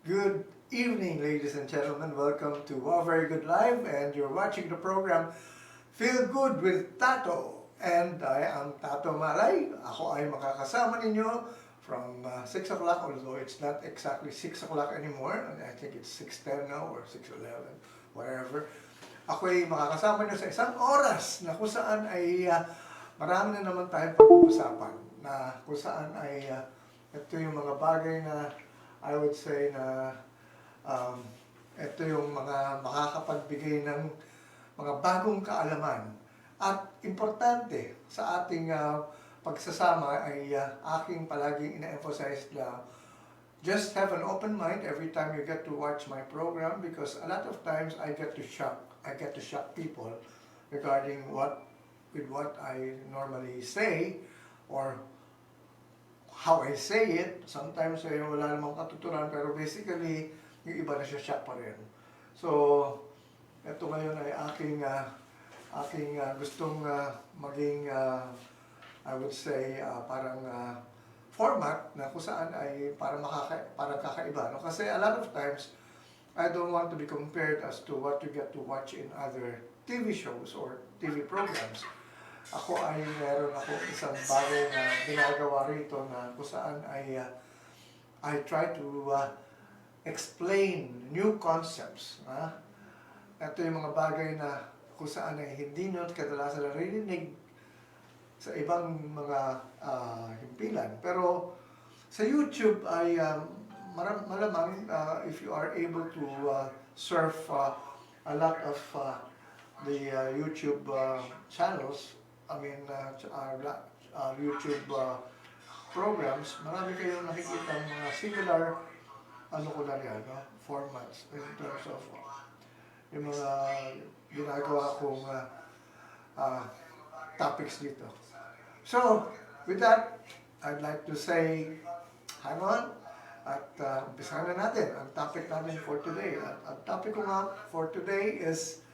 Good evening, ladies and gentlemen. Welcome to Wow Very Good Live, and you're watching the program Feel Good with Tato. And I am Tato Malay. Ako ay makakasama ninyo from 6 o'clock, although it's not exactly 6 o'clock anymore. I think it's 6:10 now or 6:11, whatever. Ako ay makakasama nyo sa isang oras na kung saan ay marami na naman tayong pag-uusapan. Na kung saan ay ito yung mga bagay na I would say na ito yung mga makakapagbigay ng mga bagong kaalaman. At importante sa ating pagsasama ay aking palaging ina-emphasize na just have an open mind every time you get to watch my program, because a lot of times I get to shock people regarding what I normally say or how I say it. Sometimes wala namang katutunan, pero basically yung iba na siya pa rin. So ito ngayon ay aking gustong maging I would say parang format na kung saan ay parang kakaiba, no? Kasi a lot of times I don't want to be compared as to what you get to watch in other TV shows or TV programs. Meron ako isang bagay na ginagawa rito na kung saan ay I try to explain new concepts. Ito yung mga bagay na kung saan ay hindi nyo kadalasan naririnig sa ibang mga himpilan. Pero sa YouTube ay malamang if you are able to surf a lot of the YouTube channels, YouTube programs, marami kayong nakikita mga similar formats in terms of yung mga ginagawa kong topics dito. So, with that, I'd like to say, hang on, at umpisahan na natin ang topic natin for today. At ang topic ko nga for today is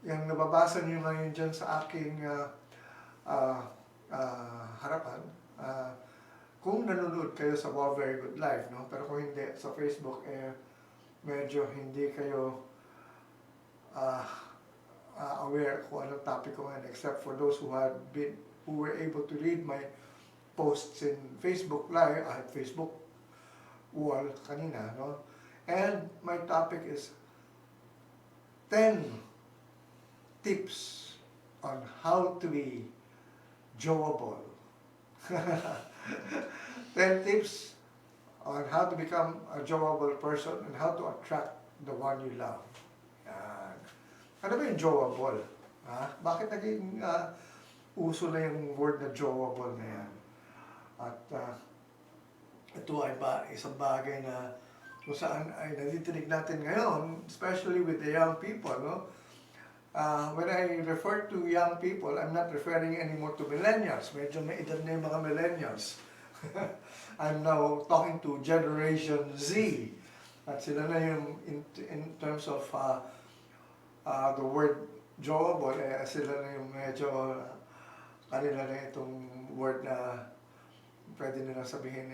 yung nababasa niyo ngayon dyan sa aking harapan. Kung nanonood kayo sa Wow Very Good Live, no? Pero kung hindi, sa Facebook, medyo hindi kayo aware kung anong topic ko ngayon, except for those who were able to read my posts in Facebook Live, Facebook wall kanina, no? And my topic is 10 tips on how to be Jowable. 10 tips on how to become a Jowable person and how to attract the one you love. Yan. Ano ba yung Jowable? Bakit naging uso na yung word na Jowable na yan? At ito ay isang bagay na kung saan ay nadidinig natin ngayon, especially with the young people, no? When I refer to young people, I'm not referring anymore to millennials. Medyo may edad na yung mga millennials. I'm now talking to Generation Z. At sila na yung, in terms of the word Jowable, sila na yung medyo, kanila na itong word na pwede nila sabihin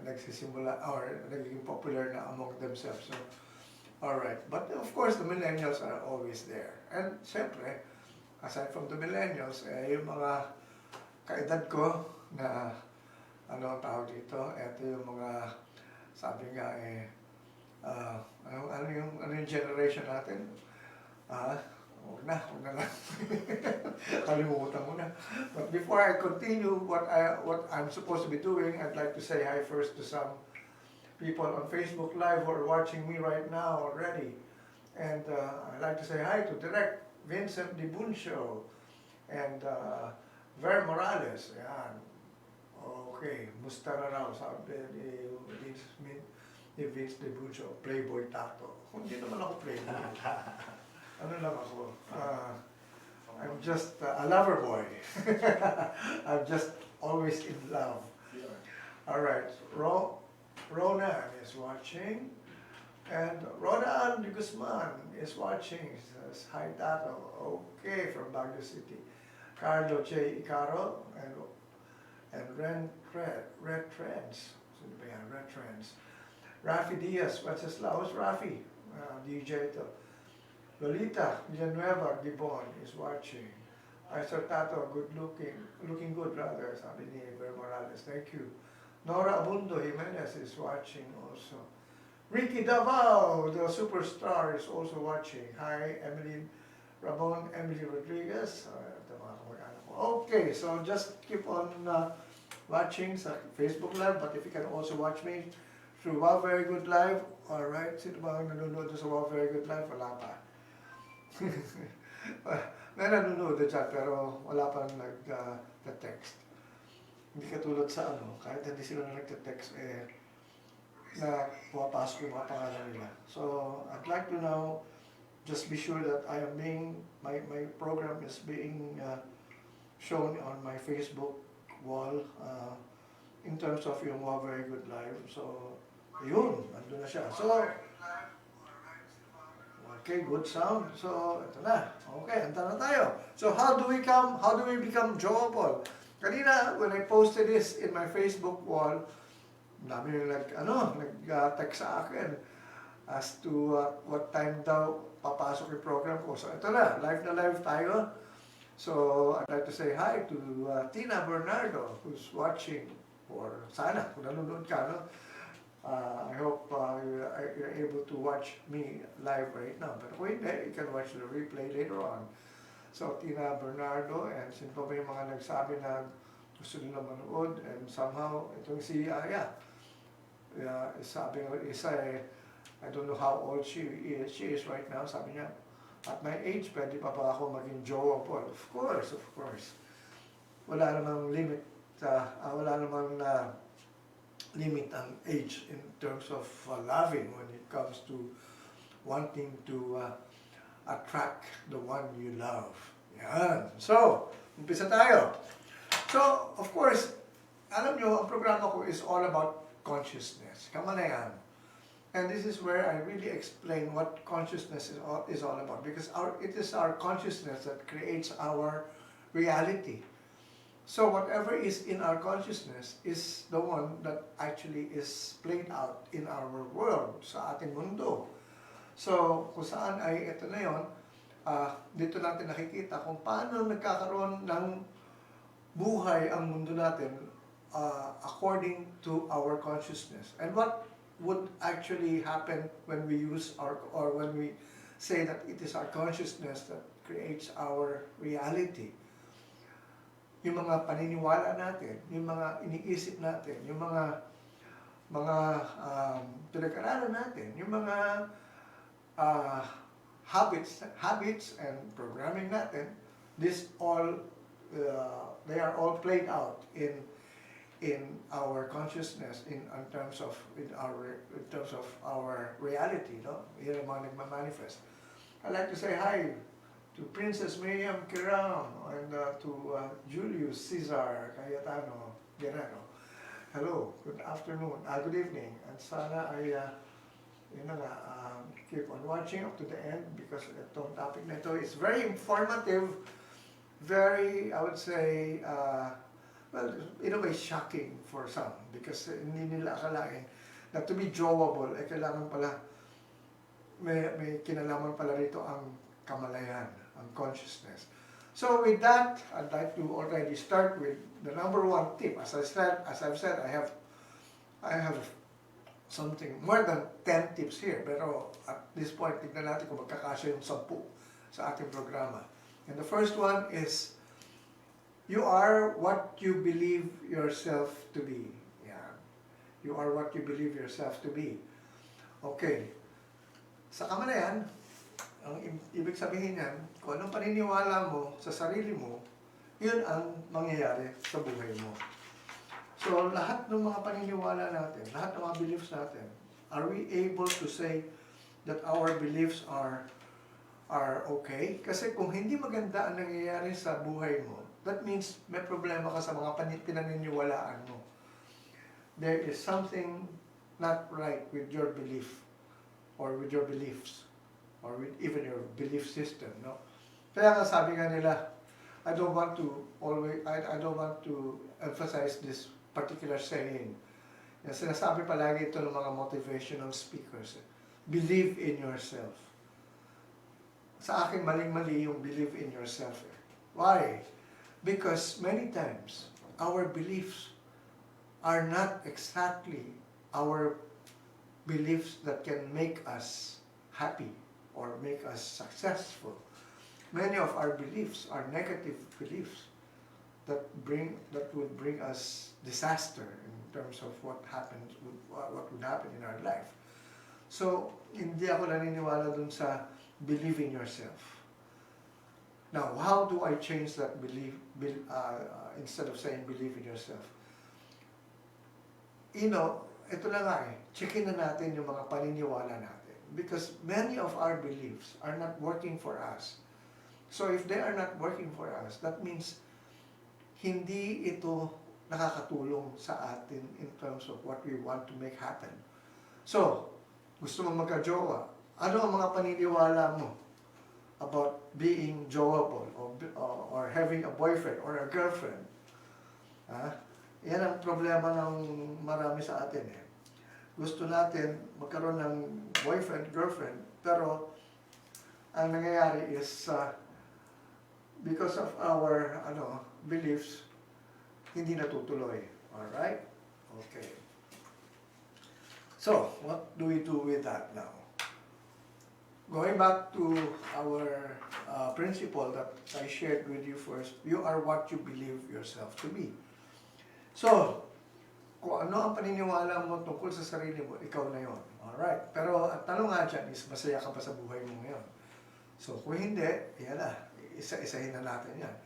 nagsisimula or nagiging popular na among themselves. So, alright, but of course the millennials are always there. And siyempre, aside from the millennials, yung mga kaedad ko na ano ang tawag dito, ito yung mga sabi nga ano yung generation natin? Huwag na lang. Kalimutan mo na. But before I continue what I'm supposed to be doing, I'd like to say hi first to some people on Facebook Live who are watching me right now already. And I'd like to say hi to Direct Vincent Di Buncio and Ver Morales. Yan. Okay, musta na raw, sabi ni Vince Di Buncio, Playboy Tato. Hindi naman ako Playboy. Ano lang ako? I'm just a lover boy. I'm just always in love. Alright, Rona is watching, and Rona de Guzman is watching. Says, hi Tato. Okay, from Baguio City. Carlo J. Icaro and Red Trends. Sino ba yan? Red Trends. Rafi Diaz, Wenceslao, Rafi, DJ to. Lolita Villanueva Gibon is watching. I saw Tato, looking good rather, sabi ni Ver Morales. Thank you. Nora Abundo Jimenez is watching also. Ricky Davao, the superstar, is also watching. Hi, Emily Ramon, Emily Rodriguez. Okay, so just keep on watching sa Facebook Live, but if you can also watch me through Wow Very Good Live, alright, sino ba ang nanonood sa Wow Very Good Live? Wala pa. May nanonood dyan, pero wala pang nag-text. Hindi katulad sa kahit hindi sila nag-text, na pumapasok yung mga pangalan nila. So, I'd like to now just be sure that I am my program is being shown on my Facebook wall in terms of yung Wow Very Good Live. So, yun, nandun na siya. So, okay, good sound. So, ito na. Okay, anta na tayo. So, how do we become Jowable? Kanina, when I posted this in my Facebook wall, dami yung nag-text sa akin as to what time daw papasok yung program ko. So, ito na live tayo. So, I'd like to say hi to Tina Bernardo, who's watching, or sana, kung nanonood ka, no? I hope you're able to watch me live right now. But kung hindi, you can watch the replay later on. So, Tina Bernardo, and sino pa ba yung mga nagsabi na gusto nila manood, and somehow, itong si Aya, sabi nga isa I don't know how old she is right now, sabi niya, at my age, pwede pa ba ako maging Jowable? Of course. Wala namang limit, wala namang limit ang age in terms of loving when it comes to wanting to attract the one you love. Yan. So, umpisa tayo. So, of course, alam nyo, ang programa ko is all about consciousness. Kamalayan. And this is where I really explain what consciousness is all about. Because it is our consciousness that creates our reality. So whatever is in our consciousness is the one that actually is played out in our world, sa ating mundo. So kung saan ay ito na yun, dito natin nakikita kung paano nagkakaroon ng buhay ang mundo natin according to our consciousness. And what would actually happen when we use or when we say that it is our consciousness that creates our reality. Yung mga paniniwala natin, yung mga iniisip natin, yung mga pinag-aralan natin, yung mga habits and programming natin, this all they are all played out in our consciousness in terms of our reality, no? Yan ang mga nagmamanifest. I'd like to say hi to Princess Miriam Kiram and to Julius Cesar Cayetano Guerrero. Hello, good afternoon, good evening, and sana ay keep on watching up to the end because itong topic na ito is very informative, very, I would say, well, in a way, shocking for some because hindi nila akalain na to be Jowable, kailangan pala, may kinalaman pala rito ang kamalayan, ang consciousness. So with that, I'd like to already start with the number one tip. As I've said, I have something more than 10 tips here, pero at this point, tignan natin kung magkakasya yung 10 sa ating programa. And the first one is, you are what you believe yourself to be. Yeah. You are what you believe yourself to be. Okay. Sa kamalayan, ang ibig sabihin yan, kung anong paniniwala mo sa sarili mo, yun ang mangyayari sa buhay mo. So, lahat ng mga paniniwala natin, lahat ng mga beliefs natin, are we able to say that our beliefs are okay? Kasi kung hindi maganda ang nangyayari sa buhay mo, that means may problema ka sa mga pinaniniwalaan mo. There is something not right with your belief or with your beliefs or with even your belief system, no? Kaya nga sabi nga nila, I don't want to emphasize this particular saying. Yung sinasabi palagi ito ng mga motivational speakers. Believe in yourself. Sa akin, maling-mali yung believe in yourself. Why? Because many times, our beliefs are not exactly our beliefs that can make us happy or make us successful. Many of our beliefs are negative beliefs that would bring us disaster in terms of what would happen in our life. So, hindi ako naniniwala dun sa believe in yourself. Now, how do I change that instead of saying believe in yourself? Ito na nga checkin na natin yung mga paniniwala natin. Because many of our beliefs are not working for us. So if they are not working for us, that means hindi ito nakakatulong sa atin in terms of what we want to make happen. So, gusto mo magka-jowa, ano ang mga paniniwala mo about being jowable or having a boyfriend or a girlfriend? Yan ang problema ng marami sa atin Gusto natin magkaroon ng boyfriend, girlfriend, pero ang nangyayari is because of our beliefs, hindi natutuloy. Alright? Okay. So, what do we do with that now? Going back to our principle that I shared with you first, you are what you believe yourself to be. So, kung ano ang paniniwala mo tungkol sa sarili mo, ikaw na yon. Alright? Pero ang tanong nga dyan is, masaya ka ba sa buhay mo ngayon? So, kung hindi, yan na. Isa-isahin na natin yan.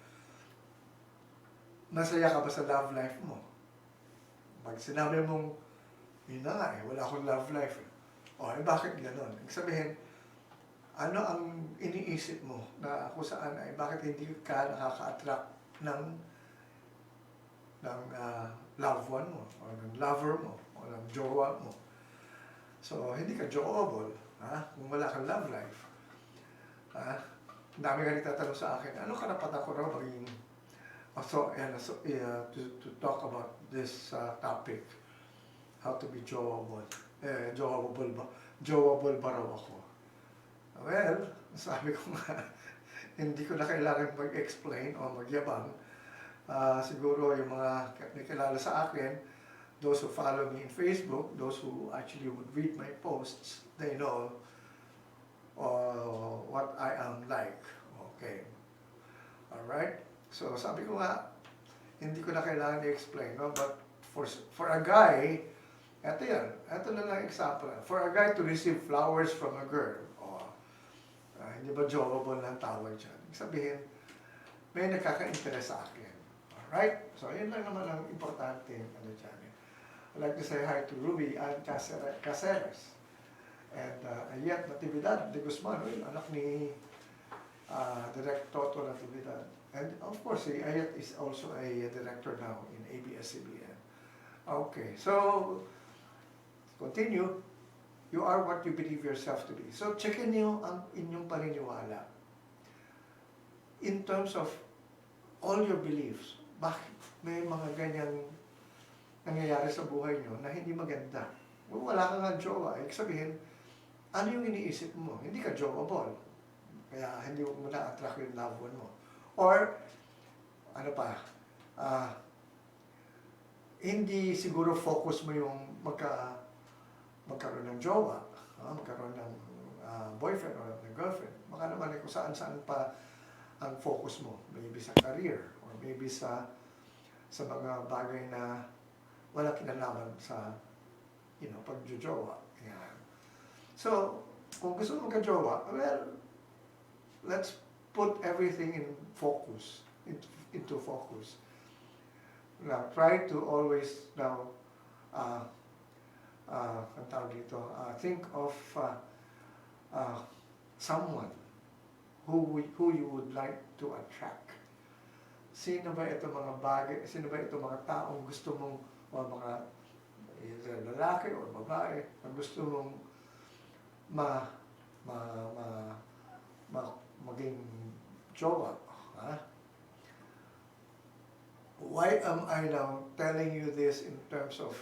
Masaya ka ba sa love life mo? Pag sinabi mong, yun na nga wala akong love life. Bakit gano'n? Ibig sabihin, ano ang iniisip mo na kung saan bakit hindi ka nakaka-attract ng loved one mo, o ng lover mo, o ng jowa mo. So, hindi ka jowable, kung wala kang love life. Dami ka nagtatanong sa akin, ano karapatan ko raw maging to talk about this topic, how to be jowable. Jowable ba raw ako? Well, sabi ko nga, hindi ko na kailangan mag-explain o magyabang. Siguro yung mga nakilala sa akin, those who follow me in Facebook, those who actually would read my posts, they know what I am like. Okay. Alright? So, sabi ko nga, hindi ko na kailangan i-explain, no? But for a guy, ito na lang example. For a guy to receive flowers from a girl, hindi ba jowable ng tawag dyan? Sabihin, may nakaka-interest sa akin. Alright? So, yun lang naman ang importante dyan. I'd like to say hi to Ruby and Caceres. And Ayat Natividad de Guzman, anak ni Direct Tato Natividad. And of course, Ayat is also a director now in ABS-CBN. Okay, so continue. You are what you believe yourself to be. So checkin niyo ang inyong paniniwala. In terms of all your beliefs, bakit may mga ganyang nangyayari sa buhay niyo na hindi maganda? Kung wala kang nga jowa, sabihin, ano yung iniisip mo? Hindi ka jowable. Kaya hindi mo na-attract yung loved one mo. Or, ano pa, hindi siguro focus mo yung magkaroon ng jowa, magkaroon ng boyfriend or ng girlfriend. Baka naman kung saan-saan pa ang focus mo. Maybe sa career, or maybe sa mga bagay na wala kinalaman sa pagjojowa. Yan. So, kung gusto mo magka-jowa, well, let's put everything in focus, into focus. Now, try to always now, think of someone who you would like to attract. Sino ba ito mga bagay, sino ba ito mga taong gusto mong, o mga either lalaki o babae, na gusto mong maging jowa. Why am I now telling you this in terms of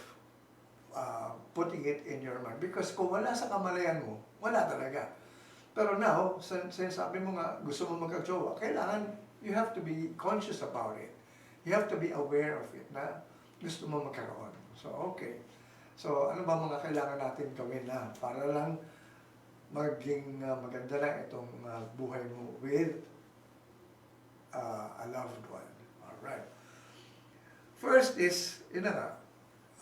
putting it in your mind. Because kung wala sa kamalayan mo, wala talaga. Pero now, sabi mo nga, gusto mo magka-jowa, kailangan, you have to be conscious about it. You have to be aware of it, na gusto mo magkaroon. So, okay. So, ano ba mga kailangan natin gawin na para lang maging maganda na itong buhay mo with a loved one. Alright. First is,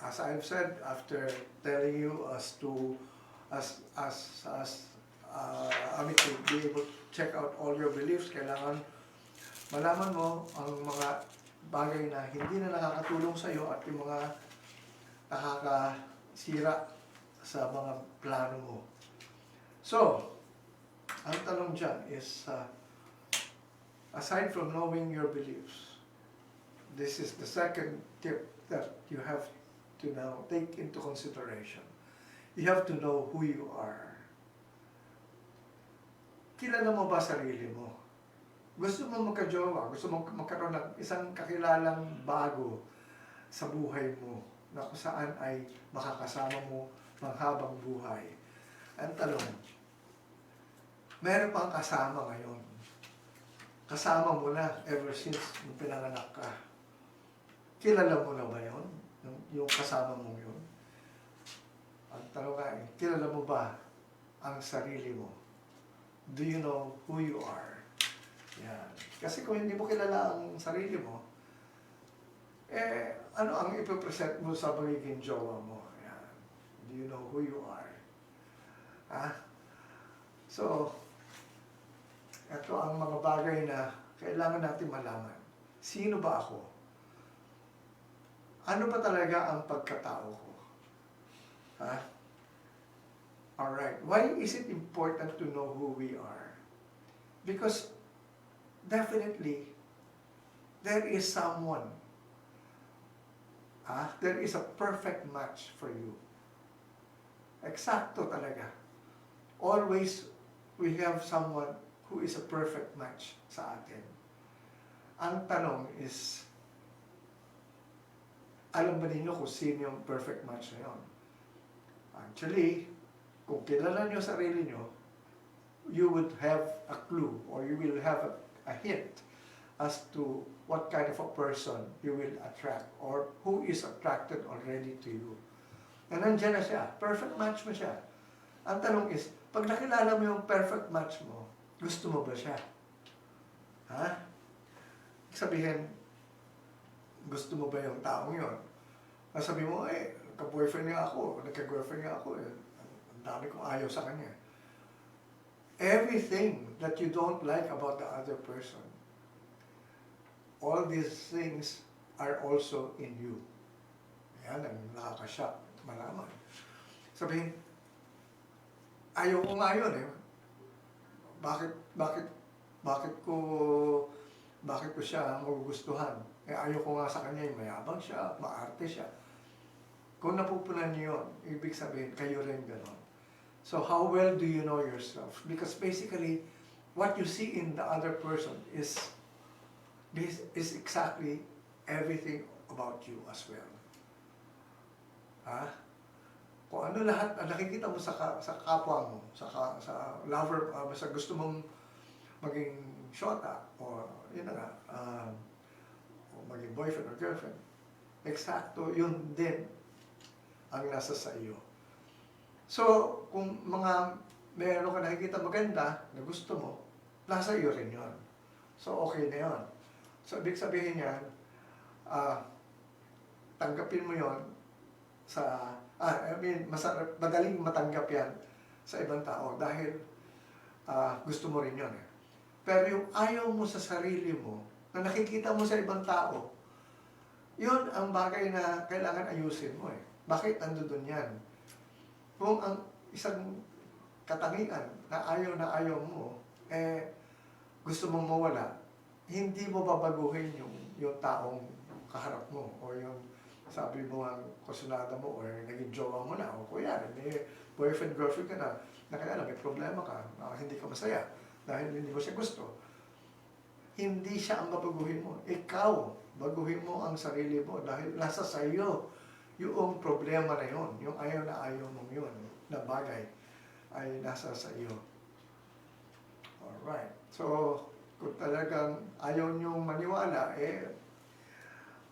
as I've said, after telling you to be able to check out all your beliefs, kailangan malaman mo ang mga bagay na hindi na nakakatulong sa iyo at yung mga nakakasira sa mga plano mo. So, ang tanong dyan is, aside from knowing your beliefs, this is the second tip that you have to now take into consideration. You have to know who you are. Kilala mo ba sarili mo? Gusto mo magka-jowa? Gusto mo magkaroon ng isang kakilalang bago sa buhay mo na kung saan ay makakasama mo panghabang buhay? Ang tanong, meron pang kasama ngayon. Kasama mo na ever since nung pinanganak ka. Kilala mo na ba yun? Yung kasama mo yun? Ang tanong nga kilala mo ba ang sarili mo? Do you know who you are? Yan. Kasi kung hindi mo kilala ang sarili mo, ano ang ipipresent mo sa magiging jowa mo? Yan. Do you know who you are? So, ito ang mga bagay na kailangan natin malaman. Sino ba ako? Ano ba talaga ang pagkatao ko? Alright. Why is it important to know who we are? Because definitely, there is someone. There is a perfect match for you. Eksakto talaga. Always, we have someone who is a perfect match sa atin. Ang tanong is, alam ba ninyo kung sino yung perfect match na yun? Actually, kung kilala nyo sarili nyo, you would have a clue or you will have a hint as to what kind of a person you will attract or who is attracted already to you. And nandiyan na siya. Perfect match mo siya. Ang tanong is, pag nakilala mo yung perfect match mo, gusto mo ba siya? Sabihin, gusto mo ba yung taong yun? Sabi mo, nagka-boyfriend niya ako, nagka-girlfriend niya ako, ang dami kong ayaw sa kanya. Everything that you don't like about the other person, all these things are also in you. Yan ang nakaka-shock, malaman. Sabihin, ayaw ko nga yun eh. Bakit ko siya magugustuhan? Ayaw ko nga sa kanya, mayabang siya, maarte siya. Kung napupunan niyo yun, ibig sabihin, kayo rin gano'n. So how well do you know yourself? Because basically, what you see in the other person is exactly everything about you as well. Kung ano lahat ang nakikita mo sa kapwa mo, sa lover, sa gusto mong maging shota, o yun na nga, o maging boyfriend or girlfriend, eksakto yun din ang nasa sa iyo. So, kung meron ka nakikita maganda na gusto mo, nasa iyo rin yun. So, okay na yun. So, ibig sabihin yan, tanggapin mo yun madaling matanggap yan sa ibang tao dahil gusto mo rin yun eh. Pero yung ayaw mo sa sarili mo, na nakikita mo sa ibang tao, yun ang bagay na kailangan ayusin mo eh. Bakit nandoon yan? Kung ang isang katangian na ayaw mo, gusto mong mawala, hindi mo babaguhin yung taong kaharap mo o yung sabi mo ang kusunada mo or naging jowa mo na o kuya, may boyfriend, girlfriend ka na kaya may problema ka, hindi ka masaya dahil hindi mo siya gusto. Hindi siya ang babaguhin mo. Ikaw, baguhin mo ang sarili mo dahil nasa sa iyo yung problema na yun, yung ayaw mong yun, na bagay, ay nasa sa iyo. Alright. So, kung talagang ayaw niyong maniwala,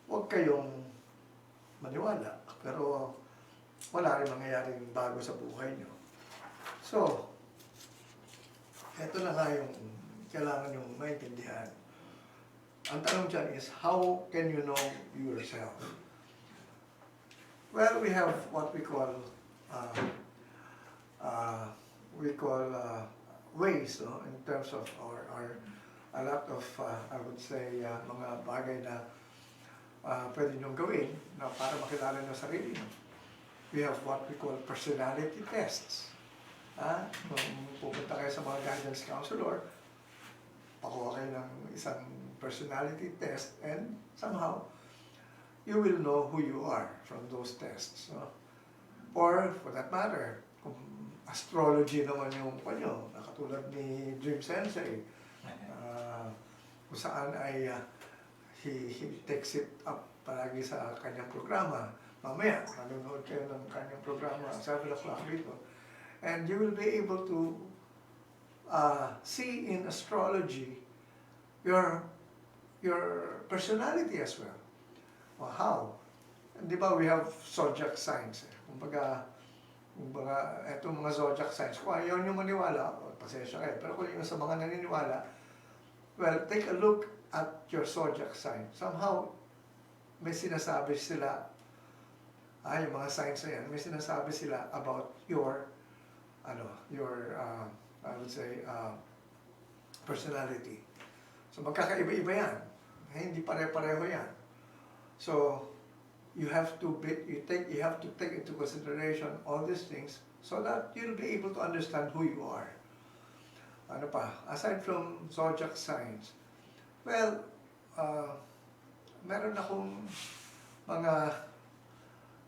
huwag kayong maniwala. Pero, wala rin mangyayaring bago sa buhay niyo. So, eto na nga yung kailangan niyong maintindihan. Ang tanong dyan is, how can you know yourself? Well, we have what we call ways, no, in terms of our a lot of, I would say, mga bagay na pwede niyong gawin na para makilala niyo sarili niyo. We have what we call personality tests. Kung pupunta kayo sa mga guidance counselor, pakuha kayo ng isang personality test and somehow you will know who you are from those tests. No? Or, for that matter, kung astrology naman yung panyo, nakatulad ni Dream Sensei, kung saan ay he takes it up palagi sa kanyang programa. Mamaya, nanonood kayo ng kanyang programa, 7 o'clock dito. And you will be able to see in astrology your personality as well. Well, how? Di ba we have zodiac signs? Kumbaga, etong mga zodiac signs, kung ayaw nyo maniwala, pasensya kayo. Pero kung yung sa mga naniniwala, well, take a look at your zodiac sign. Somehow, may sinasabi sila, yung mga signs na yan, may sinasabi sila about your, I would say, personality. So, magkakaiba-iba yan. Hindi pare-pareho yan. So, you have to take into consideration all these things so that you'll be able to understand who you are. Ano pa? Aside from zodiac signs, well, meron akong mga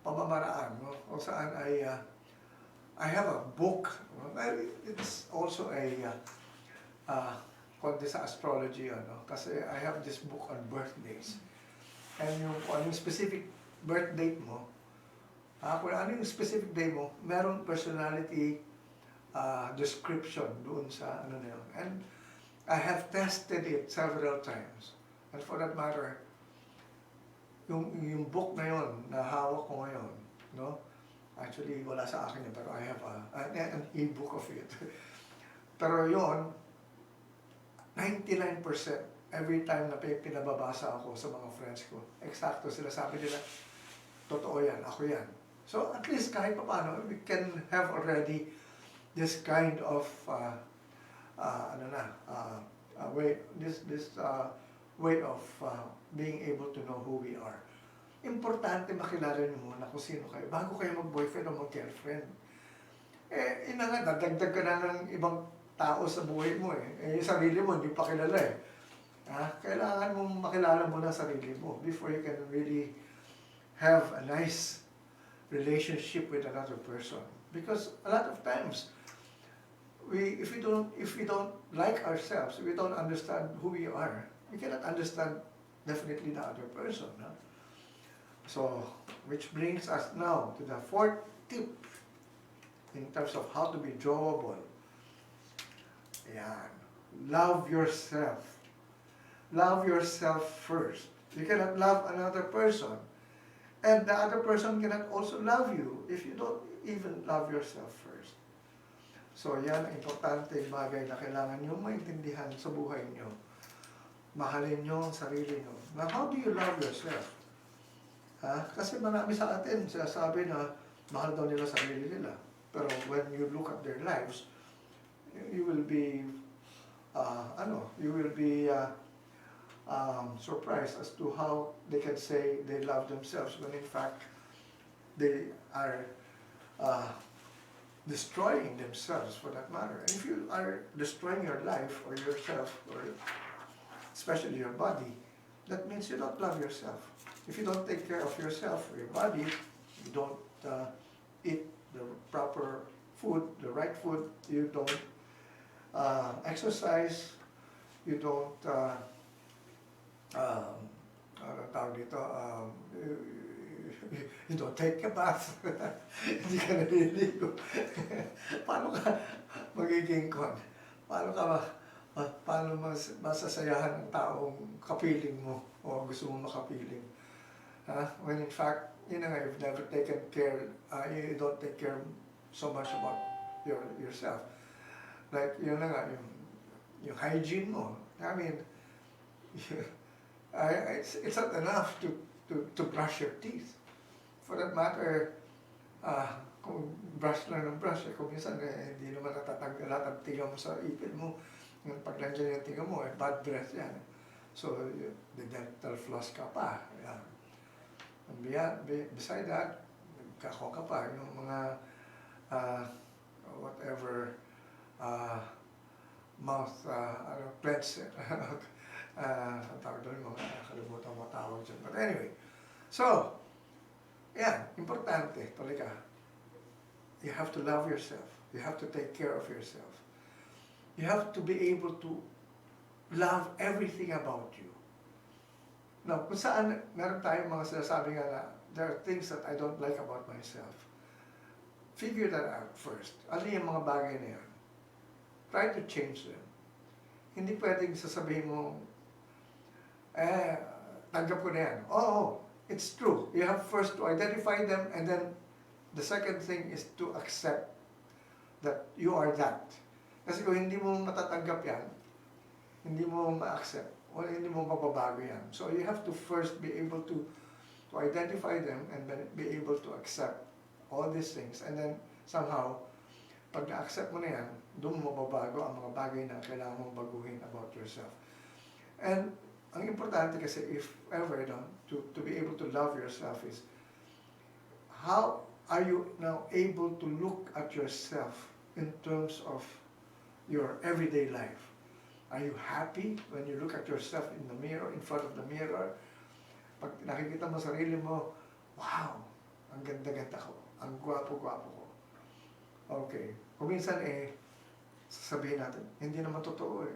pamamaraan, no? Kung saan ay I have a book. Well, it's also kundi sa astrology, kasi I have this book on birthdays. And kung ano yung specific birth date mo, kung ano yung specific day mo, merong personality description doon sa ano na yun. And I have tested it several times. And for that matter, yung book na yun, na hawak ko ngayon, no? Actually, wala sa akin yun, pero I have an e-book of it. Pero yun, 99%, every time na pinababasa ako sa mga friends ko, eksakto sila, sabi nila, totoo yan, ako yan. So at least kahit paano, we can have already this kind of way of being able to know who we are. Importante makilala niyo muna kung sino kayo bago kayo mag-boyfriend o mag-girlfriend. Ina nga, dadagdag ka na ng ibang tao sa buhay mo yung sarili mo, hindi pa kilala Kailangan mong makilala muna sarili mo before you can really have a nice relationship with another person. Because a lot of times, if we don't like ourselves, if we don't understand who we are, we cannot understand definitely the other person. So, which brings us now to the fourth tip in terms of how to be jowable. Yan. Love yourself. Love yourself first. You cannot love another person. And the other person cannot also love you if you don't even love yourself first. So yan ang importante bagay na kailangan nyo maintindihan sa buhay nyo. Mahalin nyo ang sarili nyo. Now, how do you love yourself? Kasi marami sa atin sinasabi na mahal daw nila sarili nila. Pero when you look at their lives, you will be surprised as to how they can say they love themselves when in fact they are destroying themselves for that matter. And if you are destroying your life or yourself, or especially your body, that means you don't love yourself. If you don't take care of yourself or your body, you don't eat the proper food, the right food, you don't exercise, you don't you don't take a bath, hindi ka naliligo. Paano ka magiging kon? Paano ka paano masasayahan ang taong kapiling mo o gusto mo makapiling? When in fact, you know, you've never taken care, you don't take care so much about yourself. Like, yun na nga, yung hygiene mo. I mean, it's not enough to brush your teeth. For that matter, kung brush lang ng brush, kung minsan hindi naman natatanggal lahat ang tinga mo sa ipin mo. Yung pag nandiyan yung tinga mo, bad breath yan. So, the dental floss ka pa. Yan. And beside that, nagkako ka pa. Yung mga whatever mouth cleanser. Ang tawag doon, mga nakalimutan mo tawag dyan. But anyway, so, yan, importante, talaga. You have to love yourself. You have to take care of yourself. You have to be able to love everything about you. Now, kung saan, meron tayong mga sinasabi nga na, there are things that I don't like about myself. Figure that out first. Ano yung mga bagay na yan? Try to change them. Hindi pwedeng sasabihin mo, tanggap ko na yan. Oh, it's true. You have first to identify them, and then the second thing is to accept that you are that. Kasi kung hindi mo matatanggap yan, hindi mo ma-accept, o hindi mo mababago yan. So you have to first be able to identify them and then be able to accept all these things. And then somehow, pag na-accept mo na yan, doon mo mababago ang mga bagay na kailangan mong baguhin about yourself. And ang importante kasi, if ever, to be able to love yourself is, how are you now able to look at yourself in terms of your everyday life? Are you happy when you look at yourself in the mirror, in front of the mirror? Pag nakikita mo sarili mo, wow, ang ganda-ganda ko, ang gwapo-gwapo ko. Okay. Kung minsan sasabihin natin, hindi naman totoo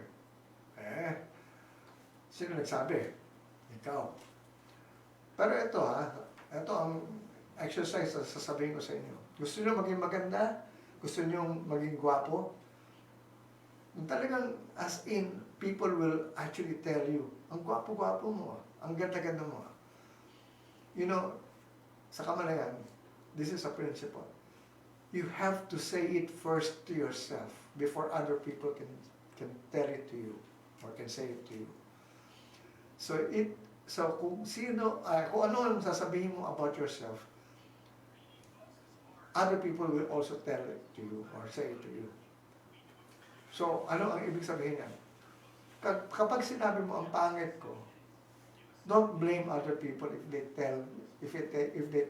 sino nagsabi? Ikaw. Pero ito ito ang exercise na sasabihin ko sa inyo. Gusto nyo maging maganda? Gusto nyo maging gwapo? Talagang, as in, people will actually tell you, ang gwapo-gwapo mo, ang ganda-ganda mo. You know, sa Kamalayan, this is a principle. You have to say it first to yourself before other people can tell it to you or can say it to you. So kung ano ang sasabihin mo about yourself, other people will also tell it to you or say it to you. So, ano ang ibig sabihin yan? Kapag sinabi mo ang pangit ko, don't blame other people if they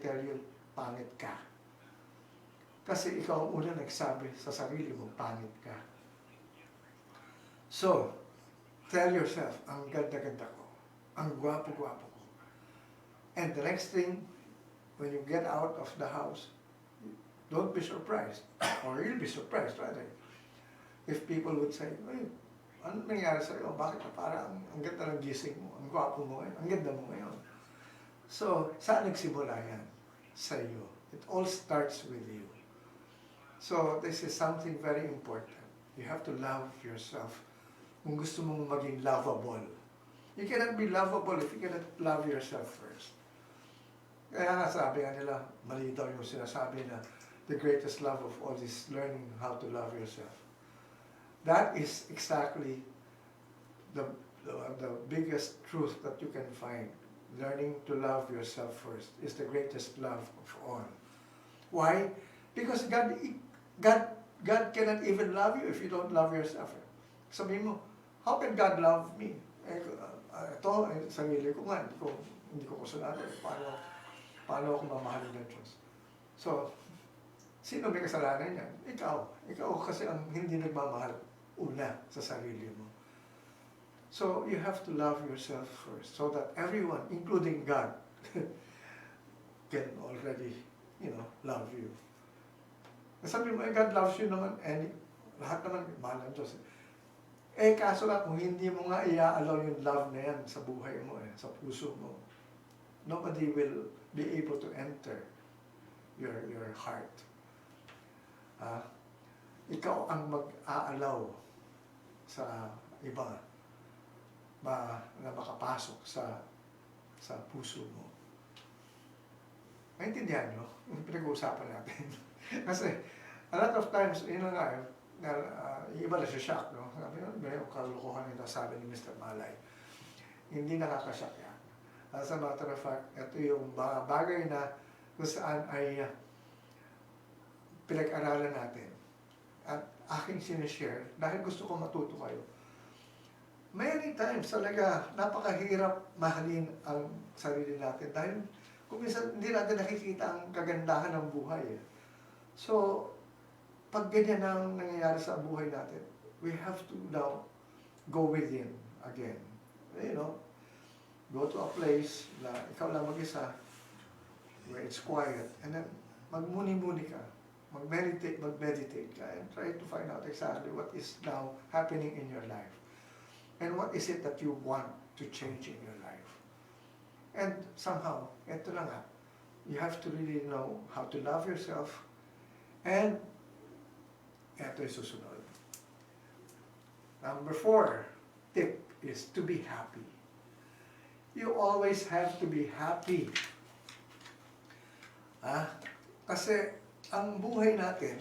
tell you pangit ka. Kasi ikaw ang una nagsabi sa sarili mo, pangit ka. So, tell yourself, ang ganda-ganda ko, ang gwapo-gwapo ko. And the next thing, when you get out of the house, don't be surprised, or you'll be surprised rather, if people would say, "Ay, ano nangyari sa'yo? Bakit na parang ang ganda ng gising mo? Ang gwapo mo ngayon? Ang ganda mo ngayon?" So, saan nagsimula yan? Sa iyo. It all starts with you. So, this is something very important. You have to love yourself kung gusto mong maging lovable. You cannot be lovable if you cannot love yourself first. Kaya nga sabi nga nila, mali daw yung sinasabi na the greatest love of all is learning how to love yourself. That is exactly the biggest truth that you can find. Learning to love yourself first is the greatest love of all. Why? Because God cannot even love you if you don't love yourself. Sabihin mo, how can God love me? Sarili ko nga, hindi ko kasalanan. Paano ako mamahalin ng Diyos? So, sino may kasalanan yan? Ikaw. Ikaw kasi ang hindi nagmamahal una sa sarili mo. So, you have to love yourself first so that everyone, including God, can already, love you. Sabi mo, God loves you naman, and lahat naman, mahal ng Diyos. Kaso nga, kung hindi mo nga i-allow yung love na yan sa buhay mo, sa puso mo, nobody will be able to enter your heart. Ikaw ang mag-aalaw sa iba na makapasok sa puso mo. Maintindihan nyo? Yung pinag-uusapan natin. Kasi, a lot of times, yun na nga, yung iba na siya shock, no? Sabi yun, may kalukuhan nito, sabi ni Mr. Malay. Hindi nakakashock yan. As a matter of fact, ito yung mga bagay na kung saan ay pinag-aralan natin. At aking sinishare, dahil gusto ko matuto kayo. Many times talaga, napakahirap mahalin ang sarili natin dahil kung minsan hindi natin nakikita ang kagandahan ng buhay. So, pag ganyan ang nangyayari sa buhay natin, we have to now go within again. You know, go to a place na ikaw lang mag-isa, where it's quiet, and then magmuni-muni ka, mag-meditate ka, and try to find out exactly what is now happening in your life. And what is it that you want to change in your life? And somehow, eto na nga, you have to really know how to love yourself, and eto yung susunod. Number 4 tip is to be happy. You always have to be happy. Kasi ang buhay natin,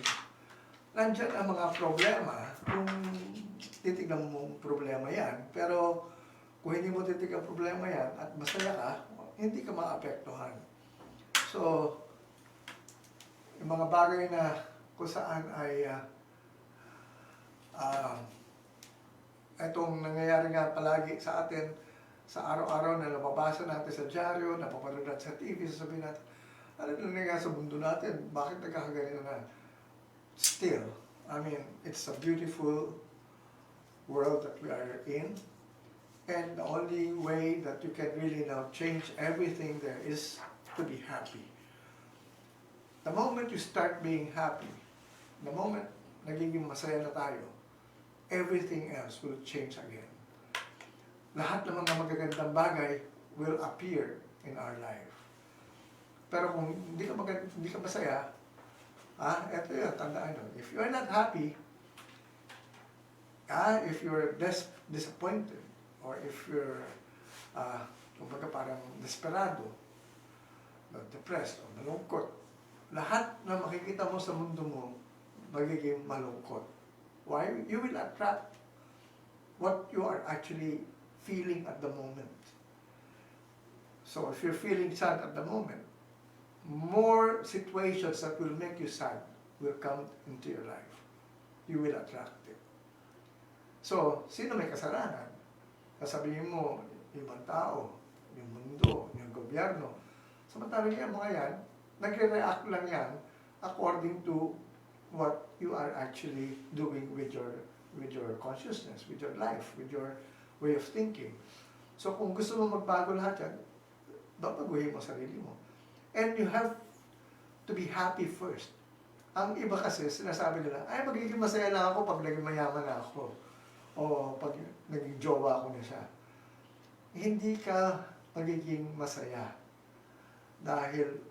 nandyan ang mga problema. Kung titignan mo problema yan, pero kung hindi mo titignan problema yan at masaya ka, hindi ka maapektuhan. So, yung mga bagay na kung saan ay itong nangyayari nga palagi sa atin sa araw-araw na nababasa natin sa dyaryo, napapanood natin sa TV, sasabihin natin, ano na nangyayari sa mundo natin? Bakit nagkakaganito na? Still, I mean, it's a beautiful world that we are in. And the only way that you can really now change everything there is to be happy. The moment you start being happy, the moment nagiging masaya na tayo, everything else will change again. Lahat ng mga magagandang bagay will appear in our life. Pero kung hindi ka masaya, eto yun, tandaan nyo. If you're not happy, if you're disappointed, or if you're, kumbaga parang desperado, depressed, o malungkot, lahat na makikita mo sa mundo mo, magiging malungkot. Why? You will attract what you are actually feeling at the moment. So if you're feeling sad at the moment, more situations that will make you sad will come into your life. You will attract it. So, sino may kasalanan? Sasabihin mo, ibang tao, yung mundo, yung gobyerno. Samantalang yan, mga yan, nagre-react lang yan according to what you are actually doing with your consciousness, with your life, with your way of thinking. So kung gusto mo magbago lahat yan, babaguhin mo sarili mo. And you have to be happy first. Ang iba kasi, sinasabi nila, ay magiging masaya lang ako pag naging mayaman na ako. O pag naging jowa ako na siya. Hindi ka magiging masaya dahil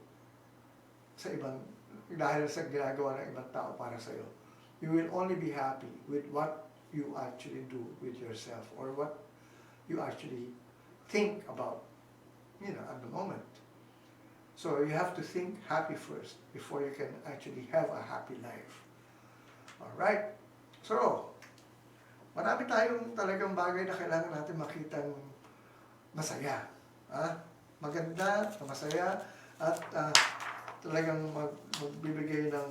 sa ginagawa ng ibang tao para sa'yo. You will only be happy with what you actually do with yourself or what you actually think about, at the moment. So you have to think happy first before you can actually have a happy life. Alright? So, marami tayong talagang bagay na kailangan natin makitang masaya. Maganda, masaya, at talagang magbibigay ng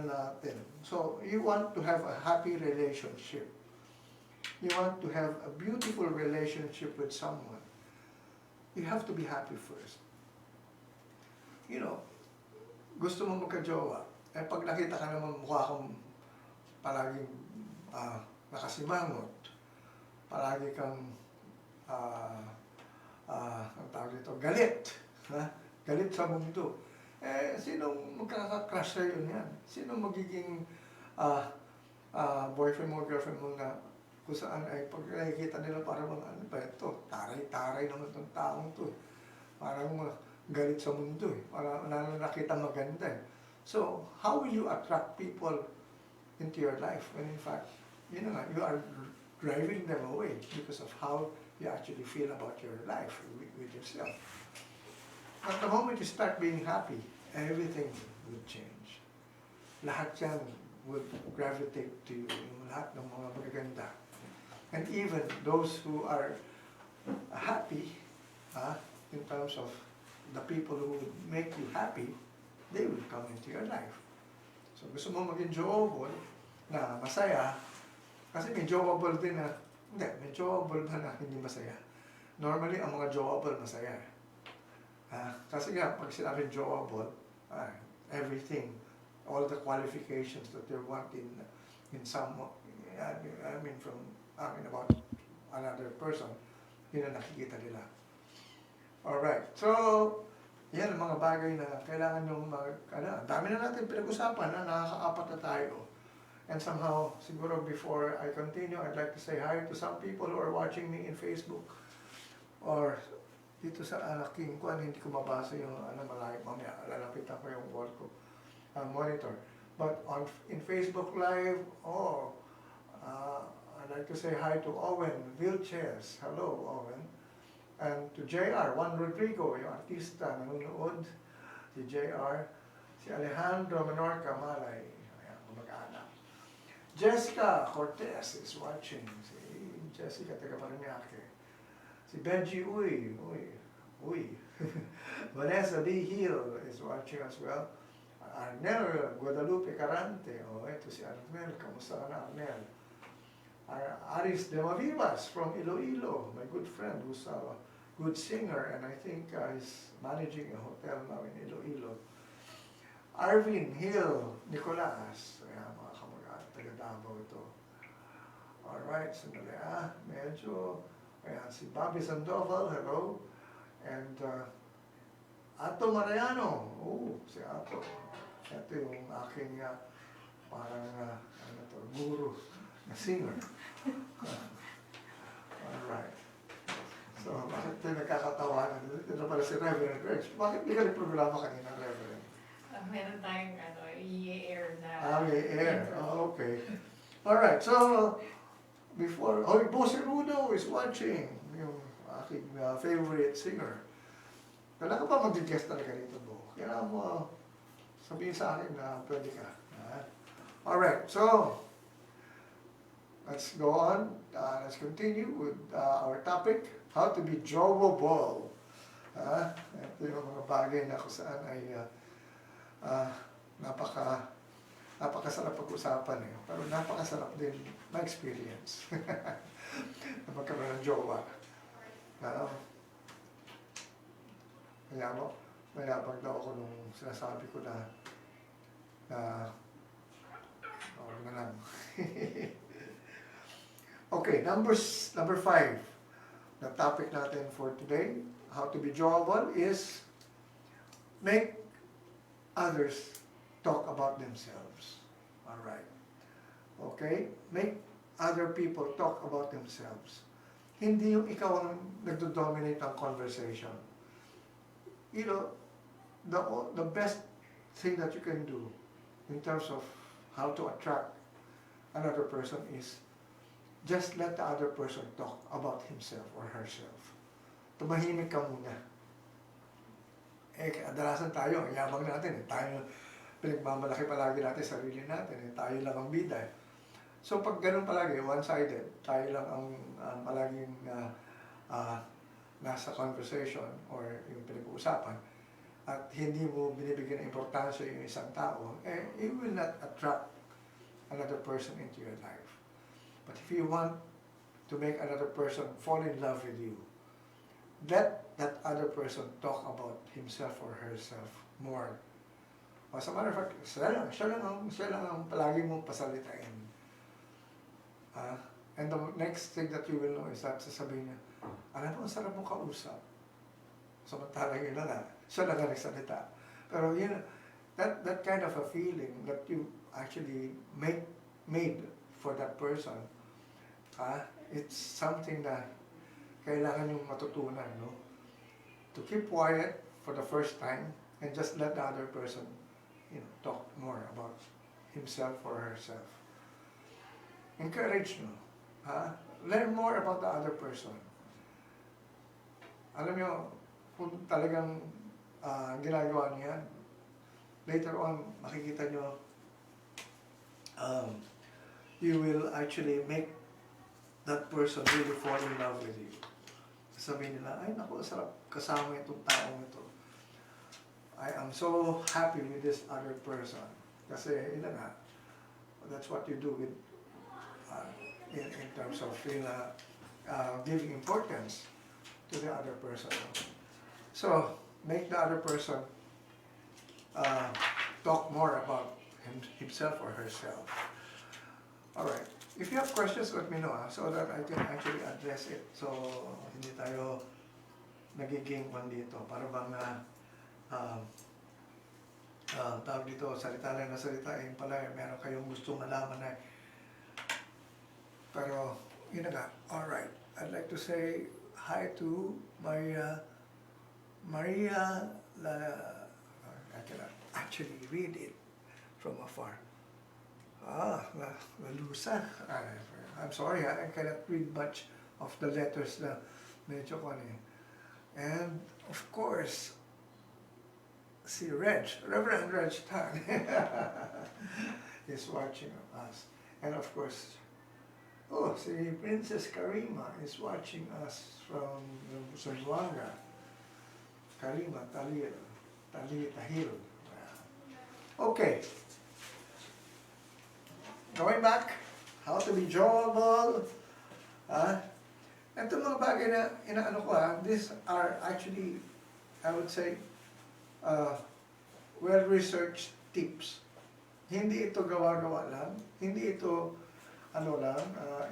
natin. So, you want to have a happy relationship. You want to have a beautiful relationship with someone. You have to be happy first. Gusto mo magka-jowa, pag nakita ka naman mukha kang palaging nakasimangot, palagi kang ang tawag dito, galit. Galit sa mundo. Sinong magkaka-crush sa'yo niyan? Sinong magiging boyfriend mo, girlfriend mo na kung saan ay pag nakikita nila parang ano ba ito? Taray-taray naman itong taong to. Parang galit sa mundo eh. Wala na nakita maganda eh. So, how will you attract people into your life when in fact, you know, you are driving them away because of how you actually feel about your life with yourself. But the moment you start being happy, everything will change. Lahat yan would gravitate to you, yung lahat ng mga magaganda. And even those who are happy, in terms of the people who would make you happy, they will come into your life. So gusto mo maging jowable na masaya, kasi may jowable din na, hindi, may jowable na hindi masaya. Normally, ang mga jowable masaya. Kasi nga, pag sinabi jowable, everything, all the qualifications that they want in some, I mean about another person, yun ang nakikita nila. Alright, so, yan ang mga bagay na kailangan yung dami na natin pinag-usapan na nakaka-apat na tayo. And somehow, siguro before I continue, I'd like to say hi to some people who are watching me in Facebook. Or dito sa aking kuan, hindi ko mabasa yung malayo. Mamaya, lalapitan ko yung wall ko, monitor. But in Facebook Live, I'd like to say hi to Owen Vilches. Hello, Owen. And to JR, Juan Rodrigo, yung artista, nanonood. Si JR. Si Alejandro Menorca, Malay. Ayan, kumag-anak. Jessica Cortez is watching. Si Jessica, taga Paranaque. Si Benji Uy. Vanessa B. Hill is watching as well. Arnel Guadalupe Carante. Ito si Arnel. Kamusta ka na, Arnel? Aris de Mavivas from Iloilo, my good friend who's a good singer and I think is managing a hotel now in Iloilo. Arvin Hill Nicolas, ayan, mga kamag-anak, taga-Davao ito. Alright, sandali medyo, ayan, si Bobby Sandoval, hello. And Ato Mariano, si Ato. Ito yung aking parang guru na singer. Alright. So, bakit tayo nagkakatawanan? Ito na pala si Reverend Rex. Bakit di ka nagprograma kanina, Reverend? Meron tayong i-air na. I-air. Okay. Alright, so, before, Boss Rudo is watching. Yung aking favorite singer. Kailangan pa mag-guest talaga dito, Bo. Kailangan mo sabihin sa akin na pwede ka. Alright, so, let's go on. Let's continue with our topic, how to be jowable. Ito yung mga bagay na kung saan ay napakasarap pag-usapan eh. Pero napakasarap din ma-experience na magkaroon ng jowa. Mayabang daw ako nung sinasabi ko na lang. Okay, number 5. The topic natin for today, how to be jowable, is make others talk about themselves. Alright. Okay? Make other people talk about themselves. Hindi yung ikaw ang nagdo-dominate ang conversation. You know, the best thing that you can do in terms of how to attract another person is just let the other person talk about himself or herself. Tumahimik ka muna. Kadalasan tayo, ang yabang natin. Tayo, pinagmamalaki palagi natin sarili natin. Tayo lang ang bida. So pag ganun palagi, one-sided, tayo lang ang palaging nasa conversation or yung pinag-uusapan, at hindi mo binibigyan ng importansya yung isang tao, you will not attract another person into your life. But if you want to make another person fall in love with you, let that other person talk about himself or herself more. As a matter of fact, siya lang ang palagi mong pasalitain. And the next thing that you will know is that sasabihin niya, alam mo, ang sarap mong kausap. Samantalang yun lang siya lang ang nagsalita. Pero yun, that kind of a feeling that you actually made for that person, it's something na kailangan yung matutunan, no? To keep quiet for the first time and just let the other person, talk more about himself or herself. Encourage nyo. Learn more about the other person. Alam nyo, kung talagang ginagawa niyo yan, later on, makikita nyo, you will actually make that person really fall in love with you. Sabihin nila, ay naku, sarap kasama itong taong ito. I am so happy with this other person. Kasi, nga, that's what you do with, in terms of giving importance to the other person. So, make the other person talk more about himself or herself. Alright. If you have questions, let me know so that I can actually address it. So, hindi tayo nagiging one dito. Para bang tawag dito, salita lang na salita, yun pala, meron kayong gusto malaman na. Pero, yun na nga. Alright. I'd like to say hi to Maria. I cannot actually read it from afar. Lalusa. I'm sorry, I cannot read much of the letters na medyo kani. And, of course, si Reverend Reg Tan is watching us. And of course, si Princess Karima is watching us from Zamboanga. Karima Tahil. Okay. Going back, how to be jowable. Ito mga bagay na inaano ko these are actually, I would say, well-researched tips. Hindi ito gawa-gawa lang, hindi ito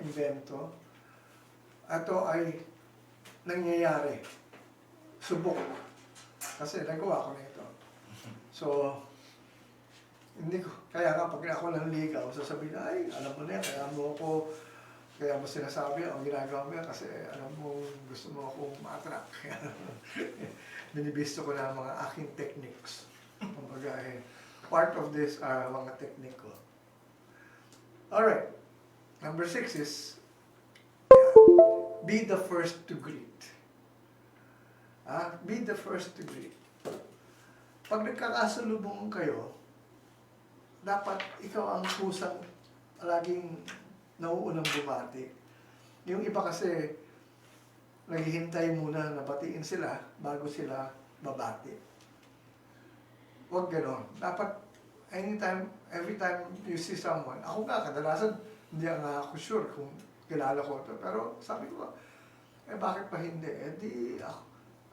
invento. Ito ay nangyayari. Subok. Kasi nagawa ko na ito. So, hindi ko, kaya nga pag ako nanligaw, sasabihin na, ay, alam mo na yan, kaya mo sinasabi, ang ginagawa mo yan, kasi alam mo, gusto mo akong ma-attract. Binibisto ko na ang mga aking techniques. Kumbaga, part of this are mga technique ko. Alright, number 6 is, be the first to greet. Be the first to greet. Pag nagkakasalubong kayo, dapat ikaw ang kusang laging nauunang bumati. Yung iba kasi, naghihintay muna na batiin sila bago sila babati. Huwag ganon. Dapat, anytime, every time you see someone, ako nga, kadalasan, hindi nga ako sure kung kilala ko ito. Pero sabi ko, bakit pa hindi?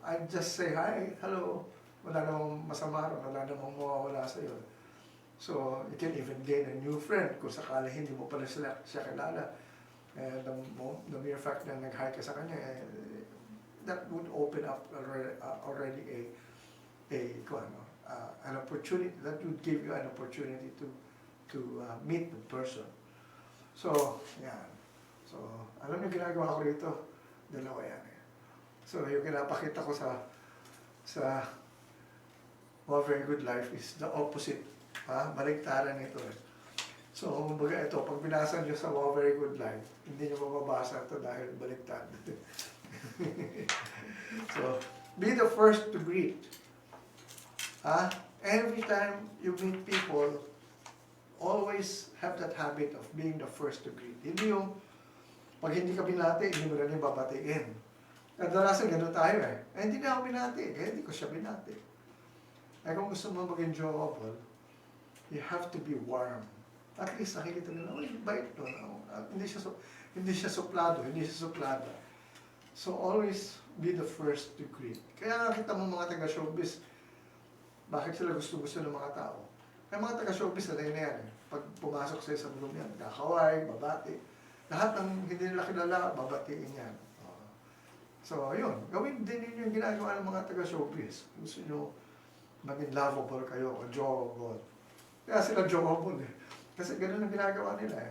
I just say hi, hello. Wala namang masama ron, wala namang mawawala sa'yo. So, you can even gain a new friend kung sakali hindi mo pala siya kilala. The mere fact na nag-hi ka sa kanya, that would open up already an opportunity, that would give you an opportunity to meet the person. So, yan. So, alam niyo ginagawa ko rito, dalawa yan. So, yung pinapakita ko sa Wow Very Good Life is the opposite. Baligtaran ito. So, kumbaga ito, pag binasa nyo sa Wow Very Good Life, hindi nyo mababasa ito dahil baligtad. So, be the first to greet. Every time you meet people, always have that habit of being the first to greet. Hindi yung, pag hindi ka binati, hindi mo na rin babatiin. Kadalasan gano'n tayo hindi na ako binati, hindi ko siya binati. Kung gusto mo maging jowable, you have to be warm. At least nakikita nila, bait doon. Hindi siya suplado. So always be the first to greet. Kaya nakita mo mga taga-showbiz, bakit sila gusto-gusto ng mga tao? Kaya mga taga-showbiz na yan. Pag pumasok sila sa room yan, kakaway, babati. Lahat ng hindi nila kilala, babatiin yan. So yun, gawin din ninyo yung ginagawa ng mga taga-showbiz. Gusto nyo maging lovable kayo o jowable. Kaya sila jowable Kasi gano'n ang ginagawa nila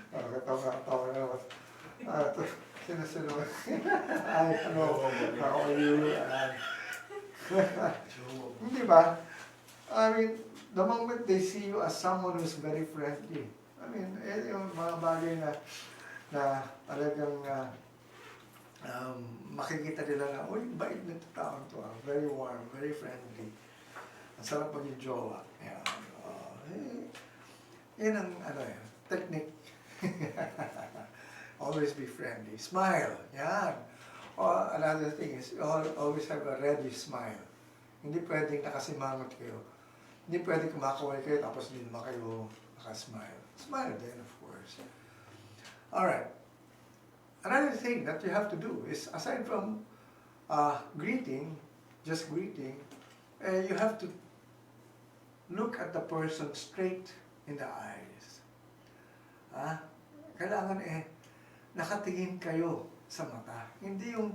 Katawa naman. Sino? Ay, hello. How are you? Hindi ba? I mean, the moment they see you as someone who's very friendly, I mean, yung mga bagay na talagang makikita nila na, uy, bait nito taon to, very warm, very friendly. Ang sarap maging jowa. Yan. Yan ang technique. Always be friendly. Smile. Yan. Or another thing is, always have a ready smile. Hindi pwedeng nakasimangot kayo. Hindi pwedeng kumakaway kayo tapos hindi naman kayo nakasmile. Smile then, of course. Alright. Another thing that you have to do is, aside from greeting, just greeting, you have to look at the person straight in the eyes. Kailangan nakatingin kayo sa mata. Hindi yung